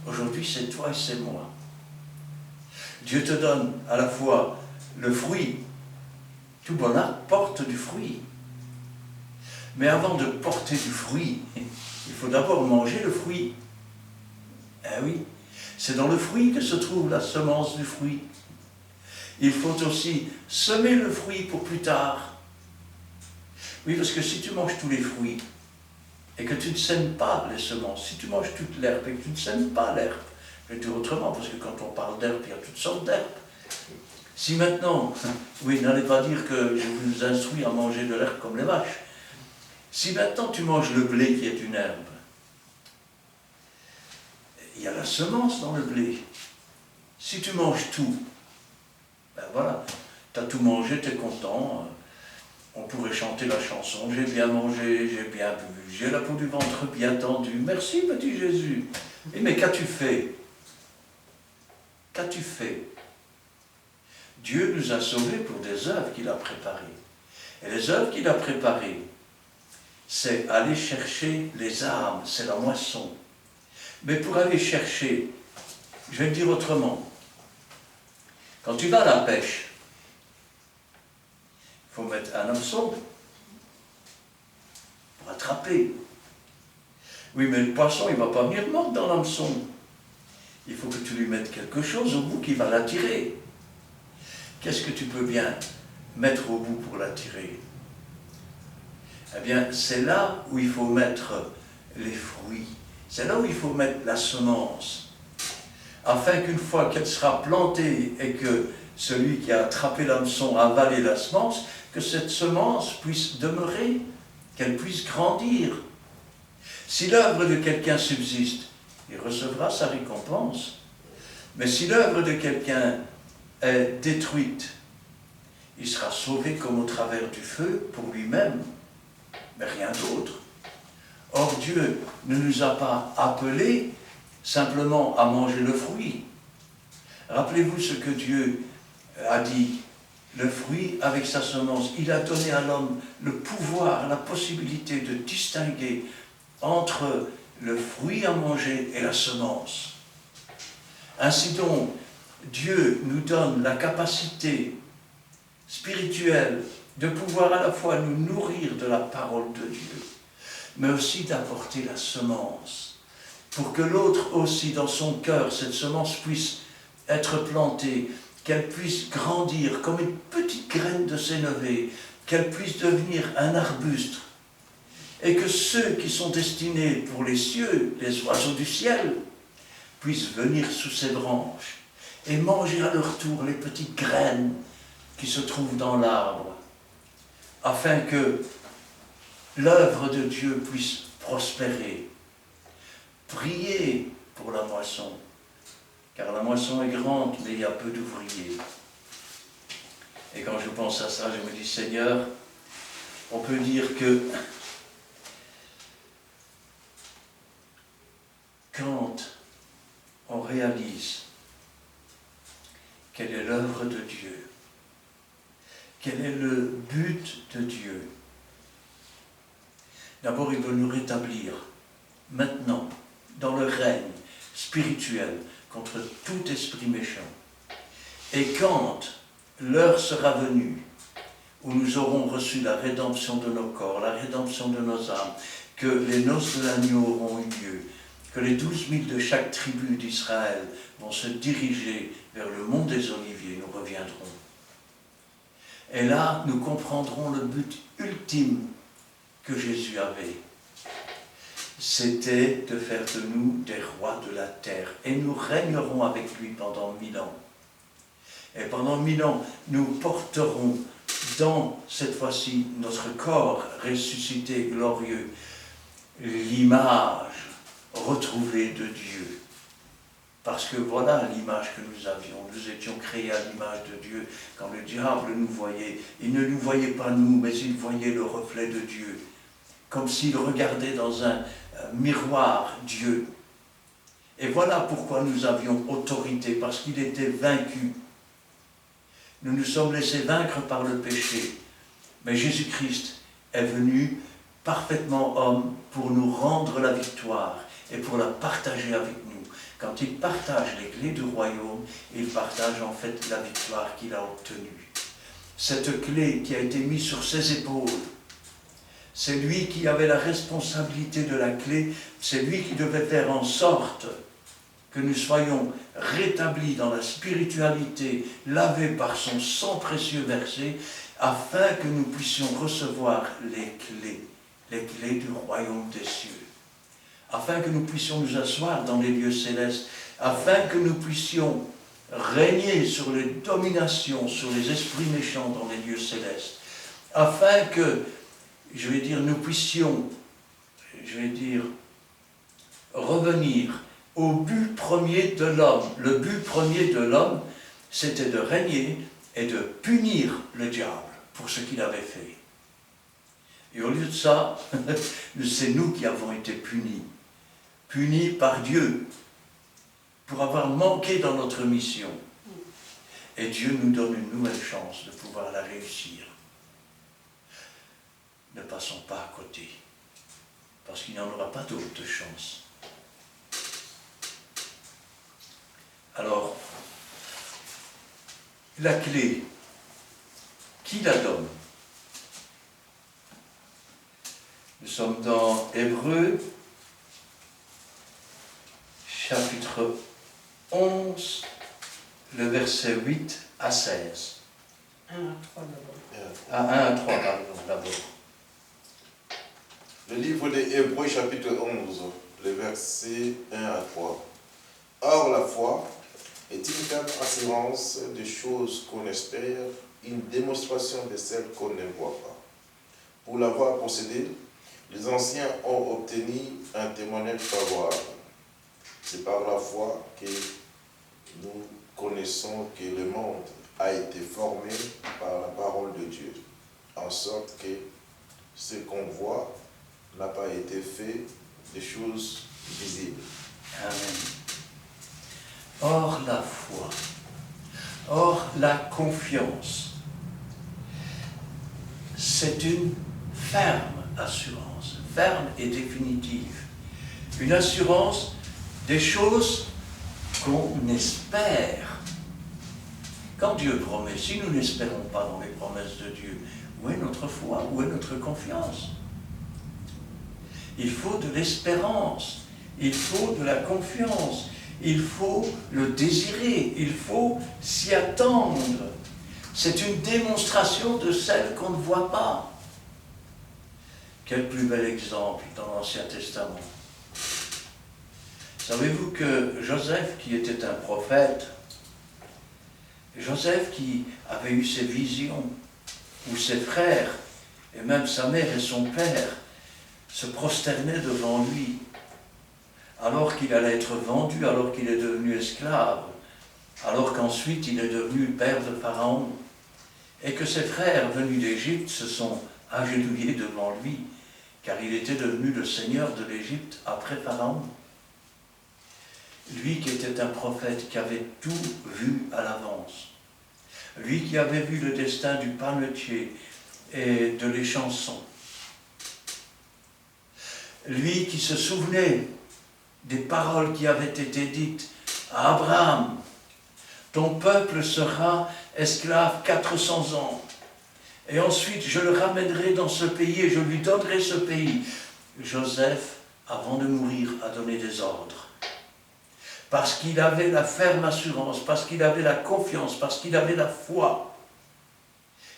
Aujourd'hui, c'est toi et c'est moi. Dieu te donne à la fois le fruit. Tout bon arbre porte du fruit. Mais avant de porter du fruit, il faut d'abord manger le fruit. Eh oui, c'est dans le fruit que se trouve la semence du fruit. Il faut aussi semer le fruit pour plus tard. Oui, parce que si tu manges tous les fruits, et que tu ne sèmes pas les semences, si tu manges toute l'herbe et que tu ne sèmes pas l'herbe, je vais dire autrement, parce que quand on parle d'herbe, il y a toutes sortes d'herbes. Si maintenant, oui, n'allez pas dire que je vous instruis à manger de l'herbe comme les vaches. Si maintenant tu manges le blé qui est une herbe, il y a la semence dans le blé. Si tu manges tout, ben voilà, tu as tout mangé, tu es content. On pourrait chanter la chanson, j'ai bien mangé, j'ai bien bu, j'ai la peau du ventre bien tendue. Merci petit Jésus. Mais qu'as-tu fait? Qu'as-tu fait? Dieu nous a sauvés pour des œuvres qu'il a préparées. Et les œuvres qu'il a préparées, c'est aller chercher les âmes, c'est la moisson. Mais pour aller chercher, je vais le dire autrement, quand tu vas à la pêche, il faut mettre un hameçon pour attraper. Oui, mais le poisson, il ne va pas venir mordre dans l'hameçon. Il faut que tu lui mettes quelque chose au bout qui va l'attirer. Qu'est-ce que tu peux bien mettre au bout pour l'attirer? Eh bien, c'est là où il faut mettre les fruits. C'est là où il faut mettre la semence. Afin qu'une fois qu'elle sera plantée et que celui qui a attrapé l'hameçon a avalé la semence, que cette semence puisse demeurer, qu'elle puisse grandir. Si l'œuvre de quelqu'un subsiste, il recevra sa récompense. Mais si l'œuvre de quelqu'un est détruite, il sera sauvé comme au travers du feu pour lui-même, mais rien d'autre. Or Dieu ne nous a pas appelés simplement à manger le fruit. Rappelez-vous ce que Dieu a dit, le fruit avec sa semence. Il a donné à l'homme le pouvoir, la possibilité de distinguer entre le fruit à manger et la semence. Ainsi donc, Dieu nous donne la capacité spirituelle de pouvoir à la fois nous nourrir de la parole de Dieu, mais aussi d'apporter la semence, pour que l'autre aussi, dans son cœur, cette semence puisse être plantée, qu'elle puisse grandir comme une petite graine de sénévé, qu'elle puisse devenir un arbuste, et que ceux qui sont destinés pour les cieux, les oiseaux du ciel, puissent venir sous ses branches et manger à leur tour les petites graines qui se trouvent dans l'arbre, afin que l'œuvre de Dieu puisse prospérer. Priez pour la moisson, car la moisson est grande, mais il y a peu d'ouvriers. Et quand je pense à ça, je me dis, Seigneur, on peut dire que quand on réalise quelle est l'œuvre de Dieu, quel est le but de Dieu, d'abord il veut nous rétablir maintenant dans le règne spirituel contre tout esprit méchant. Et quand l'heure sera venue où nous aurons reçu la rédemption de nos corps, la rédemption de nos âmes, que les noces de l'agneau auront eu lieu, que les 12 000 de chaque tribu d'Israël vont se diriger vers le mont des Oliviers, nous reviendrons. Et là, nous comprendrons le but ultime que Jésus avait. C'était de faire de nous des rois de la terre. Et nous régnerons avec lui pendant 1000 ans. Et pendant 1000 ans, nous porterons dans, cette fois-ci, notre corps ressuscité, glorieux, l'image retrouvée de Dieu. Parce que voilà l'image que nous avions. Nous étions créés à l'image de Dieu. Quand le diable nous voyait, il ne nous voyait pas nous, mais il voyait le reflet de Dieu. Comme s'il regardait dans un miroir Dieu. Et voilà pourquoi nous avions autorité, parce qu'il était vaincu. Nous nous sommes laissés vaincre par le péché. Mais Jésus-Christ est venu parfaitement homme pour nous rendre la victoire et pour la partager avec nous. Quand il partage les clés du royaume, il partage en fait la victoire qu'il a obtenue. Cette clé qui a été mise sur ses épaules, c'est lui qui avait la responsabilité de la clé, c'est lui qui devait faire en sorte que nous soyons rétablis dans la spiritualité, lavés par son sang précieux versé, afin que nous puissions recevoir les clés du royaume des cieux, afin que nous puissions nous asseoir dans les lieux célestes, afin que nous puissions régner sur les dominations, sur les esprits méchants dans les lieux célestes, afin que, nous puissions, revenir au but premier de l'homme. Le but premier de l'homme, c'était de régner et de punir le diable pour ce qu'il avait fait. Et au lieu de ça, c'est nous qui avons été punis par Dieu pour avoir manqué dans notre mission. Et Dieu nous donne une nouvelle chance de pouvoir la réussir. Ne passons pas à côté, parce qu'il n'y en aura pas d'autre chance. Alors, la clé, qui la donne? Nous sommes dans Hébreux, chapitre 11, le verset 8 à 16. 1 à 3 d'abord. Ah, 1 à 3, pardon, d'abord. Le livre des Hébreux, chapitre 11, les versets 1 à 3. Or, la foi est une ferme assurance des choses qu'on espère, une démonstration de celles qu'on ne voit pas. Pour l'avoir possédée, les anciens ont obtenu un témoignage favorable. C'est par la foi que nous connaissons que le monde a été formé par la parole de Dieu, en sorte que ce qu'on voit n'a pas été fait des choses visibles. Amen. Or la foi, or la confiance, c'est une ferme assurance, ferme et définitive. Une assurance des choses qu'on espère. Quand Dieu promet, si nous n'espérons pas dans les promesses de Dieu, où est notre foi, où est notre confiance? Il faut de l'espérance, il faut de la confiance, il faut le désirer, il faut s'y attendre. C'est une démonstration de celle qu'on ne voit pas. Quel plus bel exemple dans l'Ancien Testament. Savez-vous que Joseph, qui était un prophète, Joseph qui avait eu ses visions, où ses frères, et même sa mère et son père, se prosternaient devant lui, alors qu'il allait être vendu, alors qu'il est devenu esclave, alors qu'ensuite il est devenu le père de Pharaon, et que ses frères venus d'Égypte se sont agenouillés devant lui, car il était devenu le seigneur de l'Égypte après Pharaon. Lui qui était un prophète, qui avait tout vu à l'avance, lui qui avait vu le destin du panetier et de l'échanson, lui qui se souvenait des paroles qui avaient été dites à Abraham, ton peuple sera esclave 400 ans, et ensuite je le ramènerai dans ce pays et je lui donnerai ce pays. Joseph, avant de mourir, a donné des ordres. Parce qu'il avait la ferme assurance, parce qu'il avait la confiance, parce qu'il avait la foi.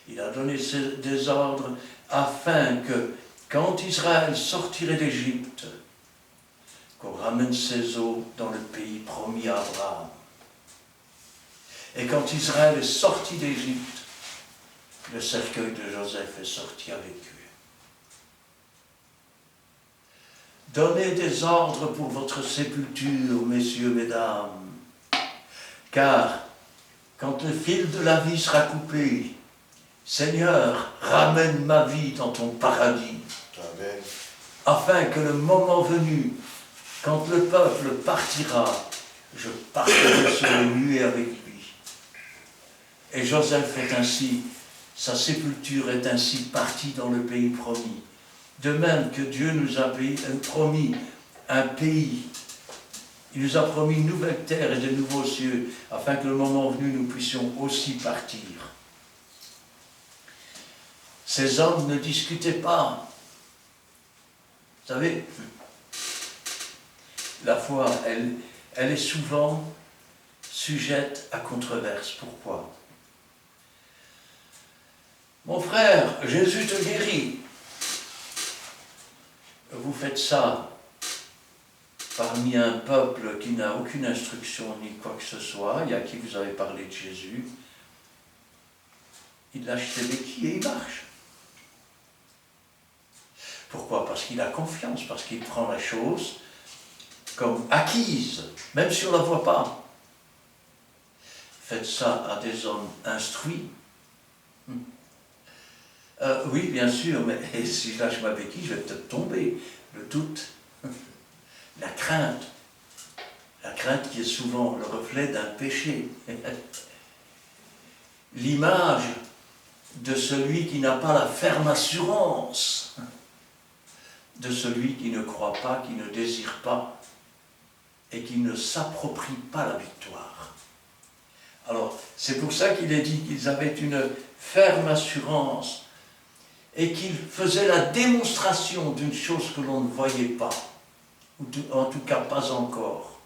Il a donné des ordres afin que, quand Israël sortirait d'Égypte, qu'on ramène ses eaux dans le pays promis à Abraham. Et quand Israël est sorti d'Égypte, le cercueil de Joseph est sorti avec eux. Donnez des ordres pour votre sépulture, messieurs, mesdames, car quand le fil de la vie sera coupé, Seigneur, ramène ma vie dans ton paradis, Amen. afin que le moment venu, quand le peuple partira, je partirai sur les nuées avec lui. Et Joseph est ainsi, sa sépulture est ainsi partie dans le pays promis. De même que Dieu nous a promis un pays, il nous a promis une nouvelle terre et de nouveaux cieux, afin que le moment venu, nous puissions aussi partir. Ces hommes ne discutaient pas. Vous savez, la foi, elle est souvent sujette à controverse. Pourquoi? Mon frère, Jésus te guérit. Vous faites ça parmi un peuple qui n'a aucune instruction ni quoi que ce soit, et à qui vous avez parlé de Jésus. Il lâche ses béquilles et il marche. Pourquoi? Parce qu'il a confiance, parce qu'il prend la chose comme acquise, même si on ne la voit pas. Faites ça à des hommes instruits. Oui, bien sûr, mais si je lâche ma béquille, je vais peut-être tomber. Le doute, la crainte qui est souvent le reflet d'un péché. L'image de celui qui n'a pas la ferme assurance, de celui qui ne croit pas, qui ne désire pas, et qui ne s'approprie pas la victoire. Alors, c'est pour ça qu'il est dit qu'ils avaient une ferme assurance, et qu'ils faisaient la démonstration d'une chose que l'on ne voyait pas, ou en tout cas pas encore.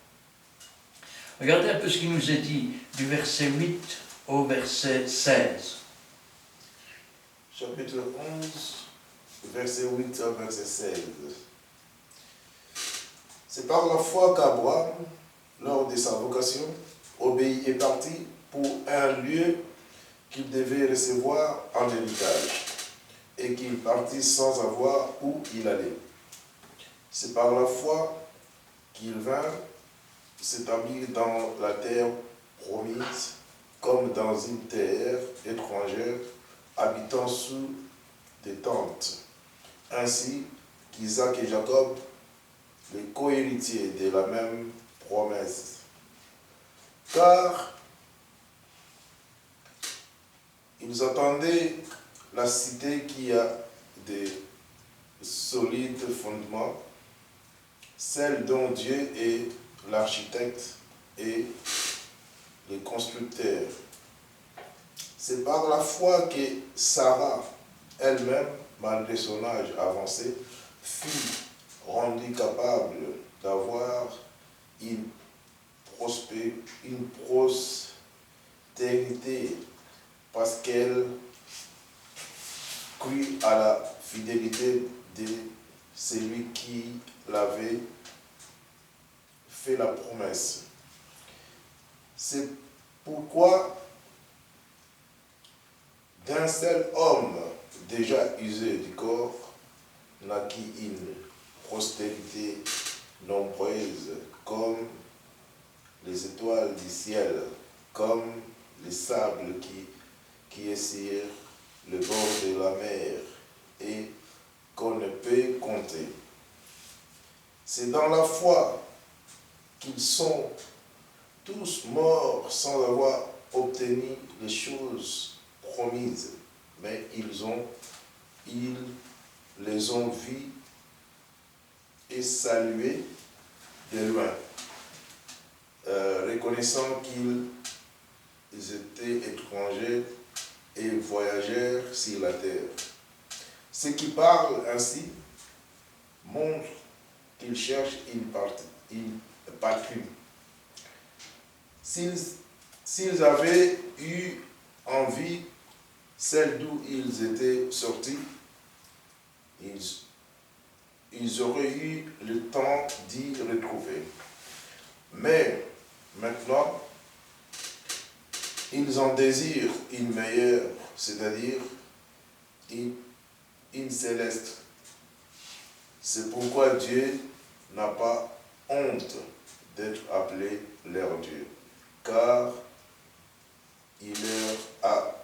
Regardez un peu ce qui nous est dit du verset 8 au verset 16. Chapitre 11, verset 8 à verset 16. C'est par la foi qu'Abraham, lors de sa vocation, obéit et partit pour un lieu qu'il devait recevoir en héritage, et qu'il partit sans avoir où il allait. C'est par la foi qu'il vint s'établir dans la terre promise, comme dans une terre étrangère, habitant sous des tentes, ainsi qu'Isaac et Jacob, les co-héritiers de la même promesse. Car ils attendaient la cité qui a des solides fondements, celle dont Dieu est l'architecte et le constructeur. C'est par la foi que Sarah elle-même, malgré son âge avancé, fut rendue capable d'avoir une postérité, parce qu'elle crut à la fidélité de celui qui l'avait fait la promesse. C'est pourquoi d'un seul homme déjà usé du corps naquit une postérité nombreuse comme les étoiles du ciel, comme les sables qui est sur le bord de la mer et qu'on ne peut compter. C'est dans la foi qu'ils sont tous morts sans avoir obtenu les choses promises, mais ils les ont vus et salués de loin, reconnaissant qu'ils étaient étrangers et voyageurs sur la terre. Ceux qui parlent ainsi montrent qu'ils cherchent une patrie. S'ils avaient eu envie, celle d'où ils étaient sortis, ils auraient eu le temps d'y retrouver. Mais maintenant, ils en désirent une meilleure, c'est-à-dire in céleste. C'est pourquoi Dieu n'a pas honte d'être appelé leur Dieu, car il leur a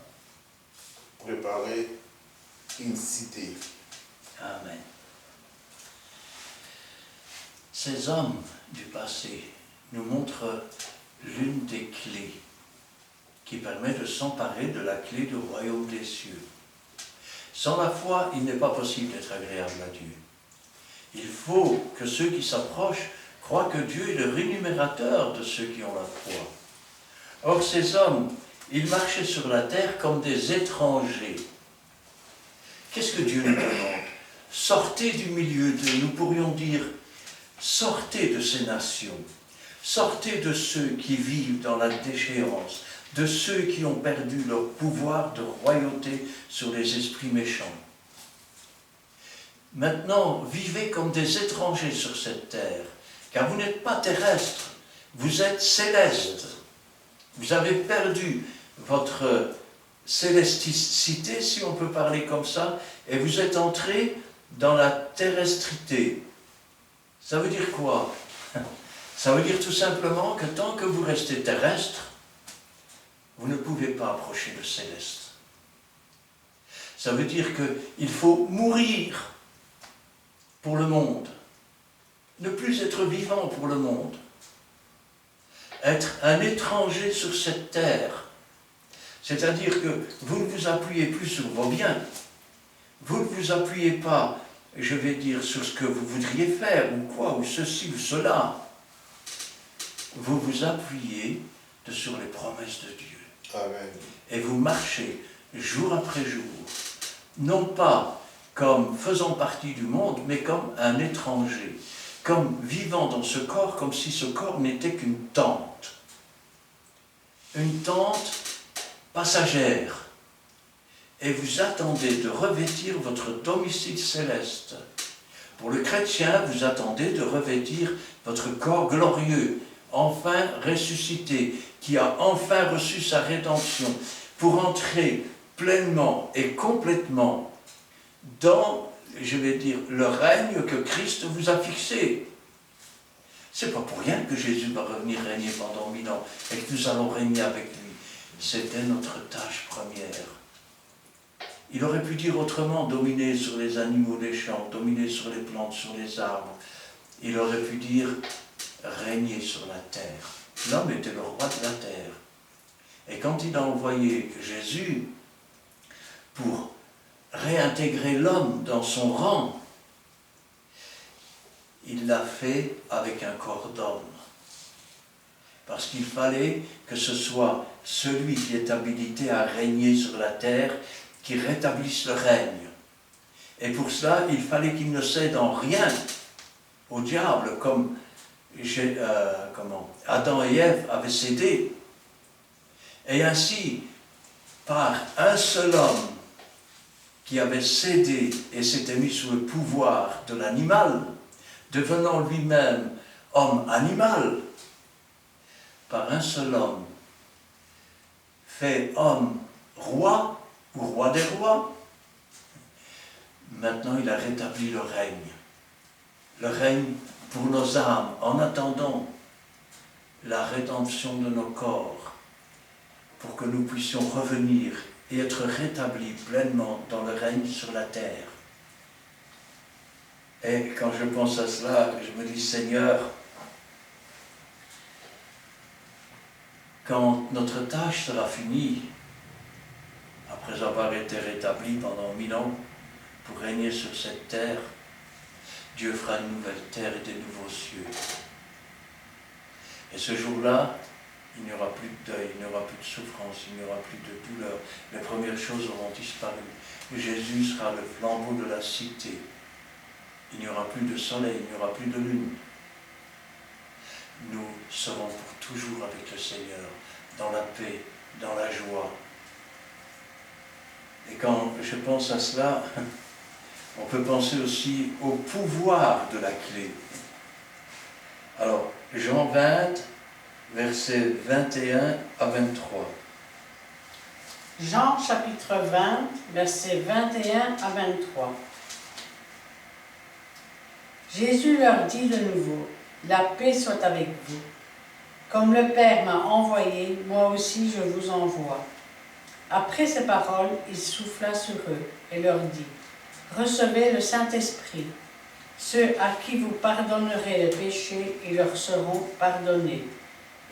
préparé une cité. Amen. Ces hommes du passé nous montrent l'une des clés qui permet de s'emparer de la clé du royaume des cieux. Sans la foi, il n'est pas possible d'être agréable à Dieu. Il faut que ceux qui s'approchent croient que Dieu est le rémunérateur de ceux qui ont la foi. Or, ces hommes, ils marchaient sur la terre comme des étrangers. Qu'est-ce que Dieu nous demande? Sortez du milieu d'eux, nous pourrions dire, sortez de ces nations, sortez de ceux qui vivent dans la déchéance, de ceux qui ont perdu leur pouvoir de royauté sur les esprits méchants. Maintenant, vivez comme des étrangers sur cette terre, car vous n'êtes pas terrestres, vous êtes célestes. Vous avez perdu votre célesticité, si on peut parler comme ça, et vous êtes entrés dans la terrestrité. Ça veut dire quoi? Ça veut dire tout simplement que tant que vous restez terrestre, vous ne pouvez pas approcher le céleste. Ça veut dire qu'il faut mourir pour le monde, ne plus être vivant pour le monde, être un étranger sur cette terre. C'est-à-dire que vous ne vous appuyez plus sur vos biens, vous ne vous appuyez pas, je vais dire, sur ce que vous voudriez faire, ou quoi, ou ceci, ou cela. Vous vous appuyez sur les promesses de Dieu. Amen. Et vous marchez jour après jour, non pas comme faisant partie du monde, mais comme un étranger, comme vivant dans ce corps, comme si ce corps n'était qu'une tente. Une tente passagère. Et vous attendez de revêtir votre domicile céleste. Pour le chrétien, vous attendez de revêtir votre corps glorieux, enfin ressuscité, qui a enfin reçu sa rédemption, pour entrer pleinement et complètement dans, je vais dire, le règne que Christ vous a fixé. C'est pas pour rien que Jésus va revenir régner pendant 1000 ans et que nous allons régner avec lui. C'était notre tâche première. Il aurait pu dire autrement, dominer sur les animaux des champs, dominer sur les plantes, sur les arbres. Il aurait pu dire, régner sur la terre. L'homme était le roi de la terre. Et quand il a envoyé Jésus pour réintégrer l'homme dans son rang, il l'a fait avec un corps d'homme. Parce qu'il fallait que ce soit celui qui est habilité à régner sur la terre qui rétablisse le règne. Et pour cela, il fallait qu'il ne cède en rien au diable, comme Adam et Ève avaient cédé. Et ainsi, par un seul homme qui avait cédé et s'était mis sous le pouvoir de l'animal, devenant lui-même homme animal, par un seul homme, fait homme roi, ou roi des rois, maintenant il a rétabli le règne pour nos âmes, en attendant la rédemption de nos corps, pour que nous puissions revenir et être rétablis pleinement dans le règne sur la terre. Et quand je pense à cela, je me dis, Seigneur, quand notre tâche sera finie, après avoir été rétabli pendant 1000 ans pour régner sur cette terre, Dieu fera une nouvelle terre et des nouveaux cieux. Et ce jour-là, il n'y aura plus de deuil, il n'y aura plus de souffrance, il n'y aura plus de douleur. Les premières choses auront disparu. Jésus sera le flambeau de la cité. Il n'y aura plus de soleil, il n'y aura plus de lune. Nous serons pour toujours avec le Seigneur, dans la paix, dans la joie. Et quand je pense à cela, on peut penser aussi au pouvoir de la clé. Alors, Jean 20, versets 21 à 23. Jean chapitre 20, versets 21 à 23. Jésus leur dit de nouveau, « La paix soit avec vous. Comme le Père m'a envoyé, moi aussi je vous envoie. » Après ces paroles, il souffla sur eux et leur dit, « Recevez le Saint-Esprit. Ceux à qui vous pardonnerez les péchés, ils leur seront pardonnés.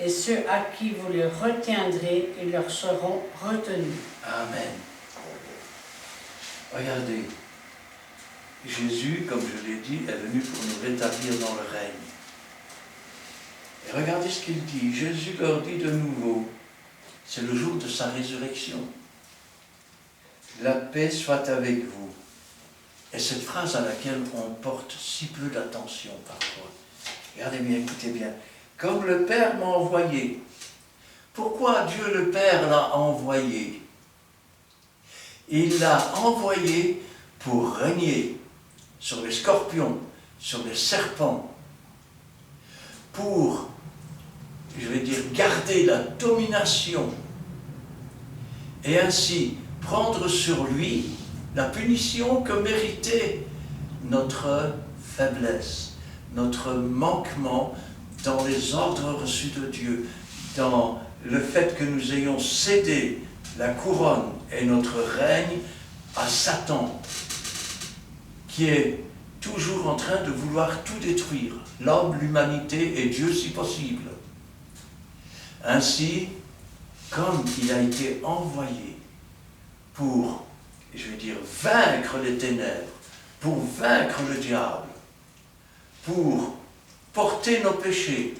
Et ceux à qui vous les retiendrez, ils leur seront retenus. » Amen. Regardez, Jésus, comme je l'ai dit, est venu pour nous rétablir dans le règne. Et regardez ce qu'il dit. Jésus leur dit de nouveau, c'est le jour de sa résurrection. La paix soit avec vous. Et cette phrase à laquelle on porte si peu d'attention parfois. Regardez bien, écoutez bien. Comme le Père m'a envoyé. Pourquoi Dieu le Père l'a envoyé? Il l'a envoyé pour régner sur les scorpions, sur les serpents, pour, je vais dire, garder la domination et ainsi prendre sur lui la punition que méritait notre faiblesse, notre manquement dans les ordres reçus de Dieu, dans le fait que nous ayons cédé la couronne et notre règne à Satan, qui est toujours en train de vouloir tout détruire, l'homme, l'humanité et Dieu si possible. Ainsi, comme il a été envoyé pour, je vais dire, vaincre les ténèbres, pour vaincre le diable, pour porter nos péchés,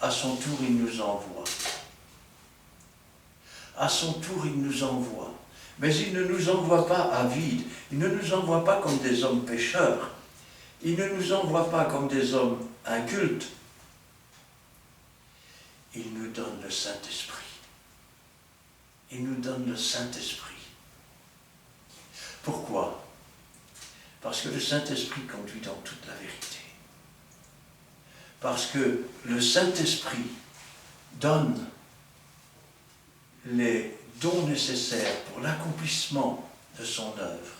à son tour il nous envoie. À son tour il nous envoie. Mais il ne nous envoie pas à vide, il ne nous envoie pas comme des hommes pécheurs, il ne nous envoie pas comme des hommes incultes. Il nous donne le Saint-Esprit. Il nous donne le Saint-Esprit. Pourquoi? Parce que le Saint-Esprit conduit dans toute la vérité. Parce que le Saint-Esprit donne les dons nécessaires pour l'accomplissement de son œuvre.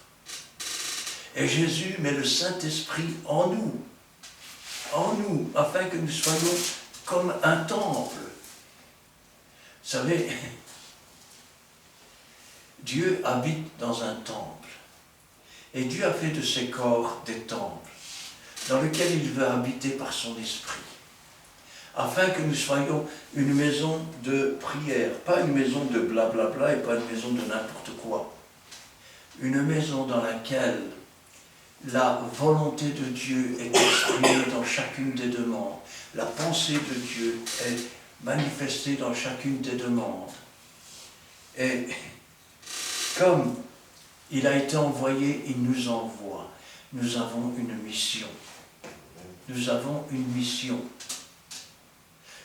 Et Jésus met le Saint-Esprit en nous, afin que nous soyons comme un temple. Vous savez, Dieu habite dans un temple. Et Dieu a fait de ses corps des temples, dans lesquels il veut habiter par son esprit, afin que nous soyons une maison de prière, pas une maison de blablabla et pas une maison de n'importe quoi. Une maison dans laquelle la volonté de Dieu est exprimée dans chacune des demandes. La pensée de Dieu est manifestée dans chacune des demandes. Et comme il a été envoyé, il nous envoie. Nous avons une mission. Nous avons une mission.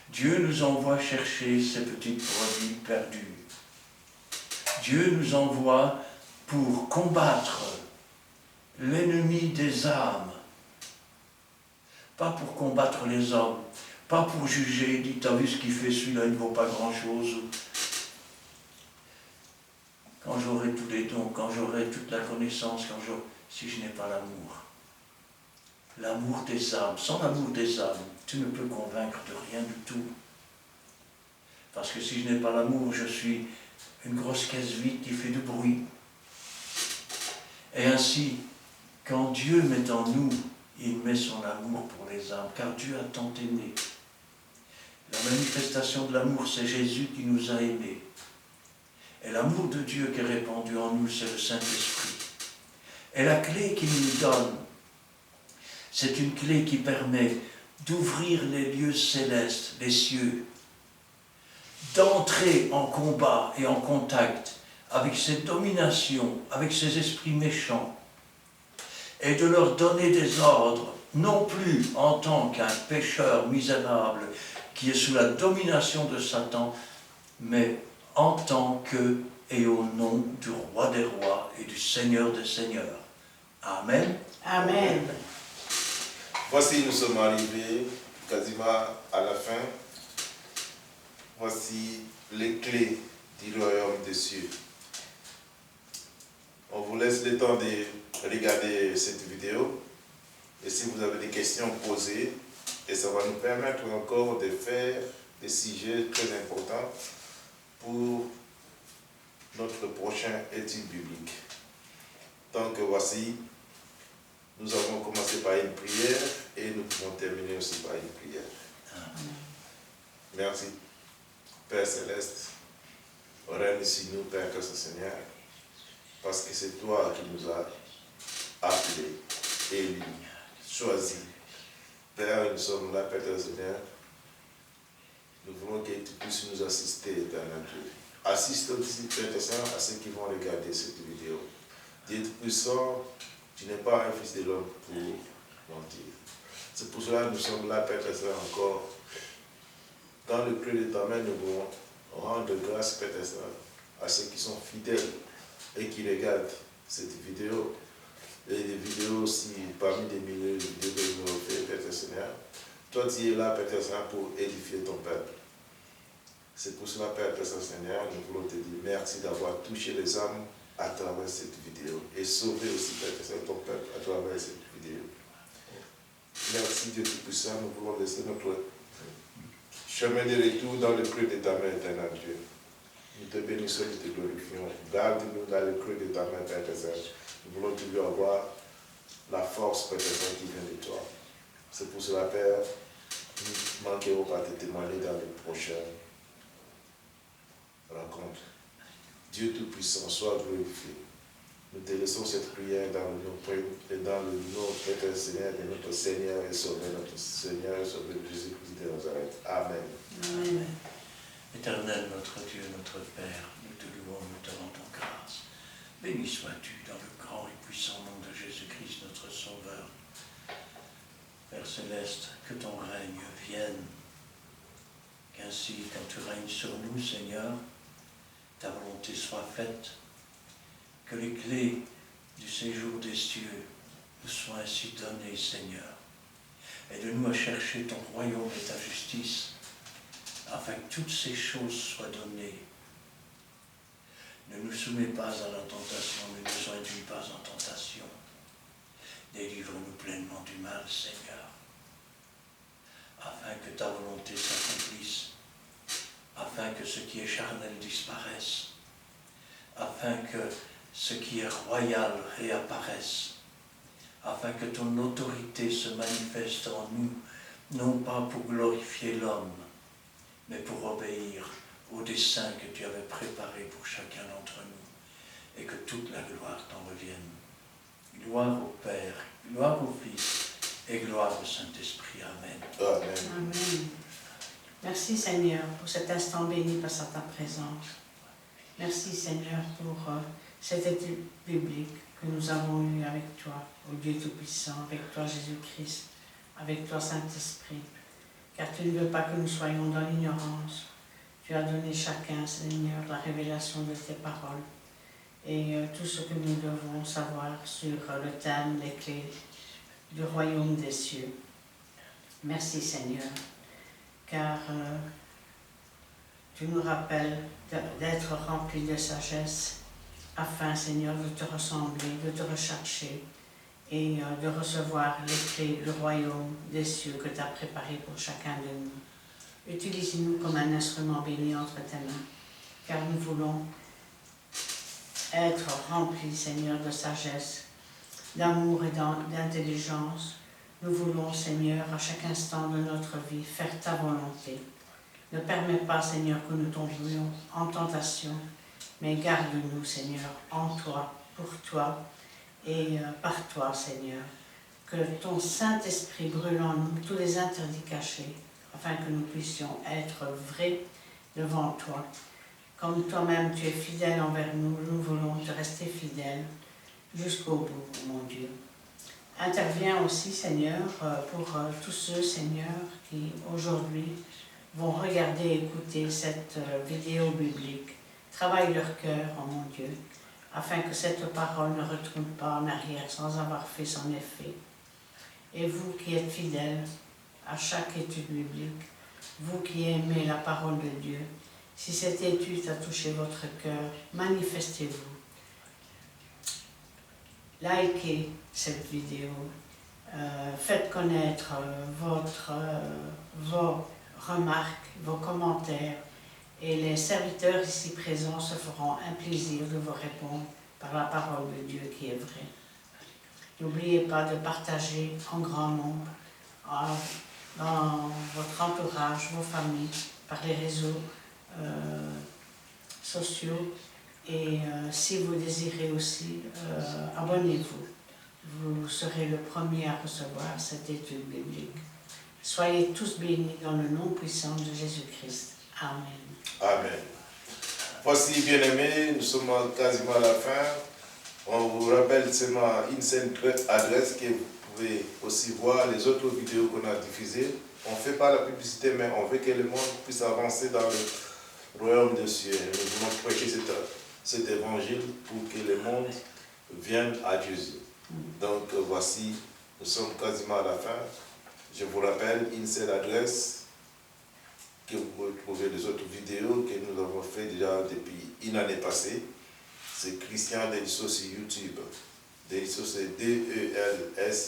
Dieu nous envoie chercher ces petites brebis perdues. Dieu nous envoie pour combattre l'ennemi des âmes. Pas pour combattre les hommes, pas pour juger, dit, t'as vu ce qu'il fait, celui-là, il ne vaut pas grand-chose. Quand j'aurai tous les dons, quand j'aurai toute la connaissance, si je n'ai pas l'amour. L'amour des âmes. Sans l'amour des âmes, tu ne peux convaincre de rien du tout. Parce que si je n'ai pas l'amour, je suis une grosse caisse vide qui fait du bruit. Et ainsi, quand Dieu met en nous, il met son amour pour les âmes, car Dieu a tant aimé. La manifestation de l'amour, c'est Jésus qui nous a aimés. Et l'amour de Dieu qui est répandu en nous, c'est le Saint-Esprit. Et la clé qu'il nous donne, c'est une clé qui permet d'ouvrir les lieux célestes, les cieux, d'entrer en combat et en contact avec ces dominations, avec ces esprits méchants, et de leur donner des ordres, non plus en tant qu'un pécheur misérable qui est sous la domination de Satan, mais en tant que et au nom du Roi des rois et du Seigneur des seigneurs. Amen. Amen. Voici, nous sommes arrivés quasiment à la fin. Voici les clés du royaume des cieux. On vous laisse le temps de regarder cette vidéo. Et si vous avez des questions, posées. Et ça va nous permettre encore de faire des sujets très importants pour notre prochain étude biblique. Donc voici, nous avons commencé par une prière et nous pouvons terminer aussi par une prière. Amen. Merci, Père Céleste. Règne ici nous, Père Christ Seigneur, parce que c'est toi qui nous as appelés, élus, choisis. Père, nous sommes là, Père Seigneur. Nous voulons que tu puisses nous assister, éternel Dieu. Assiste aussi, Père Seigneur, à ceux qui vont regarder cette vidéo. Dieu Tout-Puissant, tu n'es pas un fils de l'homme pour mentir. C'est pour cela que nous sommes là, Père Seigneur, encore. Dans le creux de ta main, nous voulons rendre grâce, Père Seigneur, à ceux qui sont fidèles et qui regardent cette vidéo. Et des vidéos aussi, parmi des milliers de vidéos que nous avons fait, Père Seigneur. Toi, tu es là, Père Seigneur, pour édifier ton peuple. C'est pour cela, Père Seigneur, nous voulons te dire merci d'avoir touché les âmes à travers cette vidéo et sauvé aussi, Père Seigneur, ton peuple à travers cette vidéo. Merci, Dieu Tout-Puissant, nous voulons laisser notre chemin de retour dans le creux de ta main, éternel Dieu. Nous te bénissons, nous te glorifions. Garde-nous dans le creux de ta main, Père Seigneur. Nous voulons toujours avoir la force, Père Seigneur, qui vient de toi. C'est pour cela, Père, nous ne manquerons pas de témoigner dans les prochaines rencontres. Dieu Tout-Puissant, sois glorifié. Nous te laissons cette prière dans le nom, Père Seigneur, de notre Seigneur et Sauveur, notre Seigneur et Sauveur Jésus-Christ de Nazareth. Amen. Amen. Éternel, notre Dieu, notre Père, nous te louons, nous te rendons grâce. Béni sois-tu dans le grand et puissant nom de Jésus-Christ, notre Sauveur. Père Céleste, que ton règne vienne, qu'ainsi, quand tu règnes sur nous, Seigneur, ta volonté soit faite, que les clés du séjour des cieux nous soient ainsi données, Seigneur. Aide-nous à chercher ton royaume et ta justice, afin que toutes ces choses soient données. Ne nous soumets pas à la tentation, ne nous induis pas en tentation. Délivre-nous pleinement du mal, Seigneur, afin que ta volonté s'accomplisse, afin que ce qui est charnel disparaisse, afin que ce qui est royal réapparaisse, afin que ton autorité se manifeste en nous, non pas pour glorifier l'homme, mais pour obéir au dessein que tu avais préparé pour chacun d'entre nous, et que toute la gloire t'en revienne. Gloire au Père, gloire au Fils, et gloire au Saint-Esprit. Amen. Amen. Amen. Merci Seigneur pour cet instant béni par ta présence. Merci Seigneur pour cette étude biblique que nous avons eue avec toi, ô Dieu Tout-Puissant, avec toi Jésus-Christ, avec toi Saint-Esprit. Car tu ne veux pas que nous soyons dans l'ignorance. Tu as donné chacun, Seigneur, la révélation de tes paroles et tout ce que nous devons savoir sur le thème, les clés du royaume des cieux. Merci Seigneur, car tu nous rappelles d'être remplis de sagesse afin, Seigneur, de te ressembler, de te rechercher et de recevoir les clés du royaume des cieux que tu as préparé pour chacun de nous. Utilise-nous comme un instrument béni entre tes mains, car nous voulons être remplis, Seigneur, de sagesse, d'amour et d'intelligence. Nous voulons, Seigneur, à chaque instant de notre vie, faire ta volonté. Ne permets pas, Seigneur, que nous tombions en tentation, mais garde-nous, Seigneur, en toi, pour toi et par toi, Seigneur. Que ton Saint-Esprit brûle en nous tous les interdits cachés, afin que nous puissions être vrais devant toi. Comme toi-même tu es fidèle envers nous, nous voulons te rester fidèles jusqu'au bout, mon Dieu. Interviens aussi, Seigneur, pour tous ceux, Seigneur, qui aujourd'hui vont regarder et écouter cette vidéo biblique. Travaille leur cœur, oh mon Dieu, afin que cette parole ne retourne pas en arrière sans avoir fait son effet. Et vous qui êtes fidèles à chaque étude biblique, vous qui aimez la parole de Dieu, Si cette étude a touché votre cœur, manifestez-vous. Likez cette vidéo. Faites connaître vos remarques, vos commentaires. Et les serviteurs ici présents se feront un plaisir de vous répondre par la parole de Dieu qui est vraie. N'oubliez pas de partager en grand nombre dans votre entourage, vos familles, par les réseaux sociaux. Et si vous désirez aussi, abonnez-vous. Vous serez le premier à recevoir cette étude biblique. Soyez tous bénis dans le nom puissant de Jésus-Christ. Amen. Amen. Voici, bien-aimés, nous sommes quasiment à la fin. On vous rappelle seulement une seule adresse que vous pouvez aussi voir les autres vidéos qu'on a diffusées. On ne fait pas la publicité, mais on veut que le monde puisse avancer dans le royaume des cieux. Nous voulons prêcher cet évangile pour que le monde vienne à Jésus. Donc voici, nous sommes quasiment à la fin. Je vous rappelle une seule adresse que vous pouvez trouver les autres vidéos que nous avons fait déjà depuis une année passée. C'est Christian Delisso sur YouTube. Delisso, c'est D-E-L-S-A-U-X.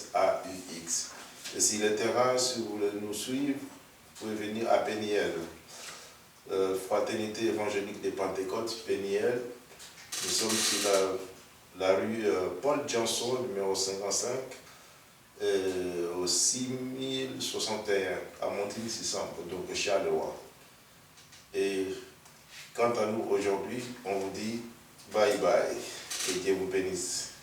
Et sur le terrain, si vous voulez nous suivre, vous pouvez venir à Péniel. Fraternité évangélique des Pentecôtes, Péniel. Nous sommes sur la rue Paul Janson, numéro 55, au 6061, à Montigny-Sissambre, donc Charleroi. Et quant à nous aujourd'hui, on vous dit bye bye, et Dieu vous bénisse.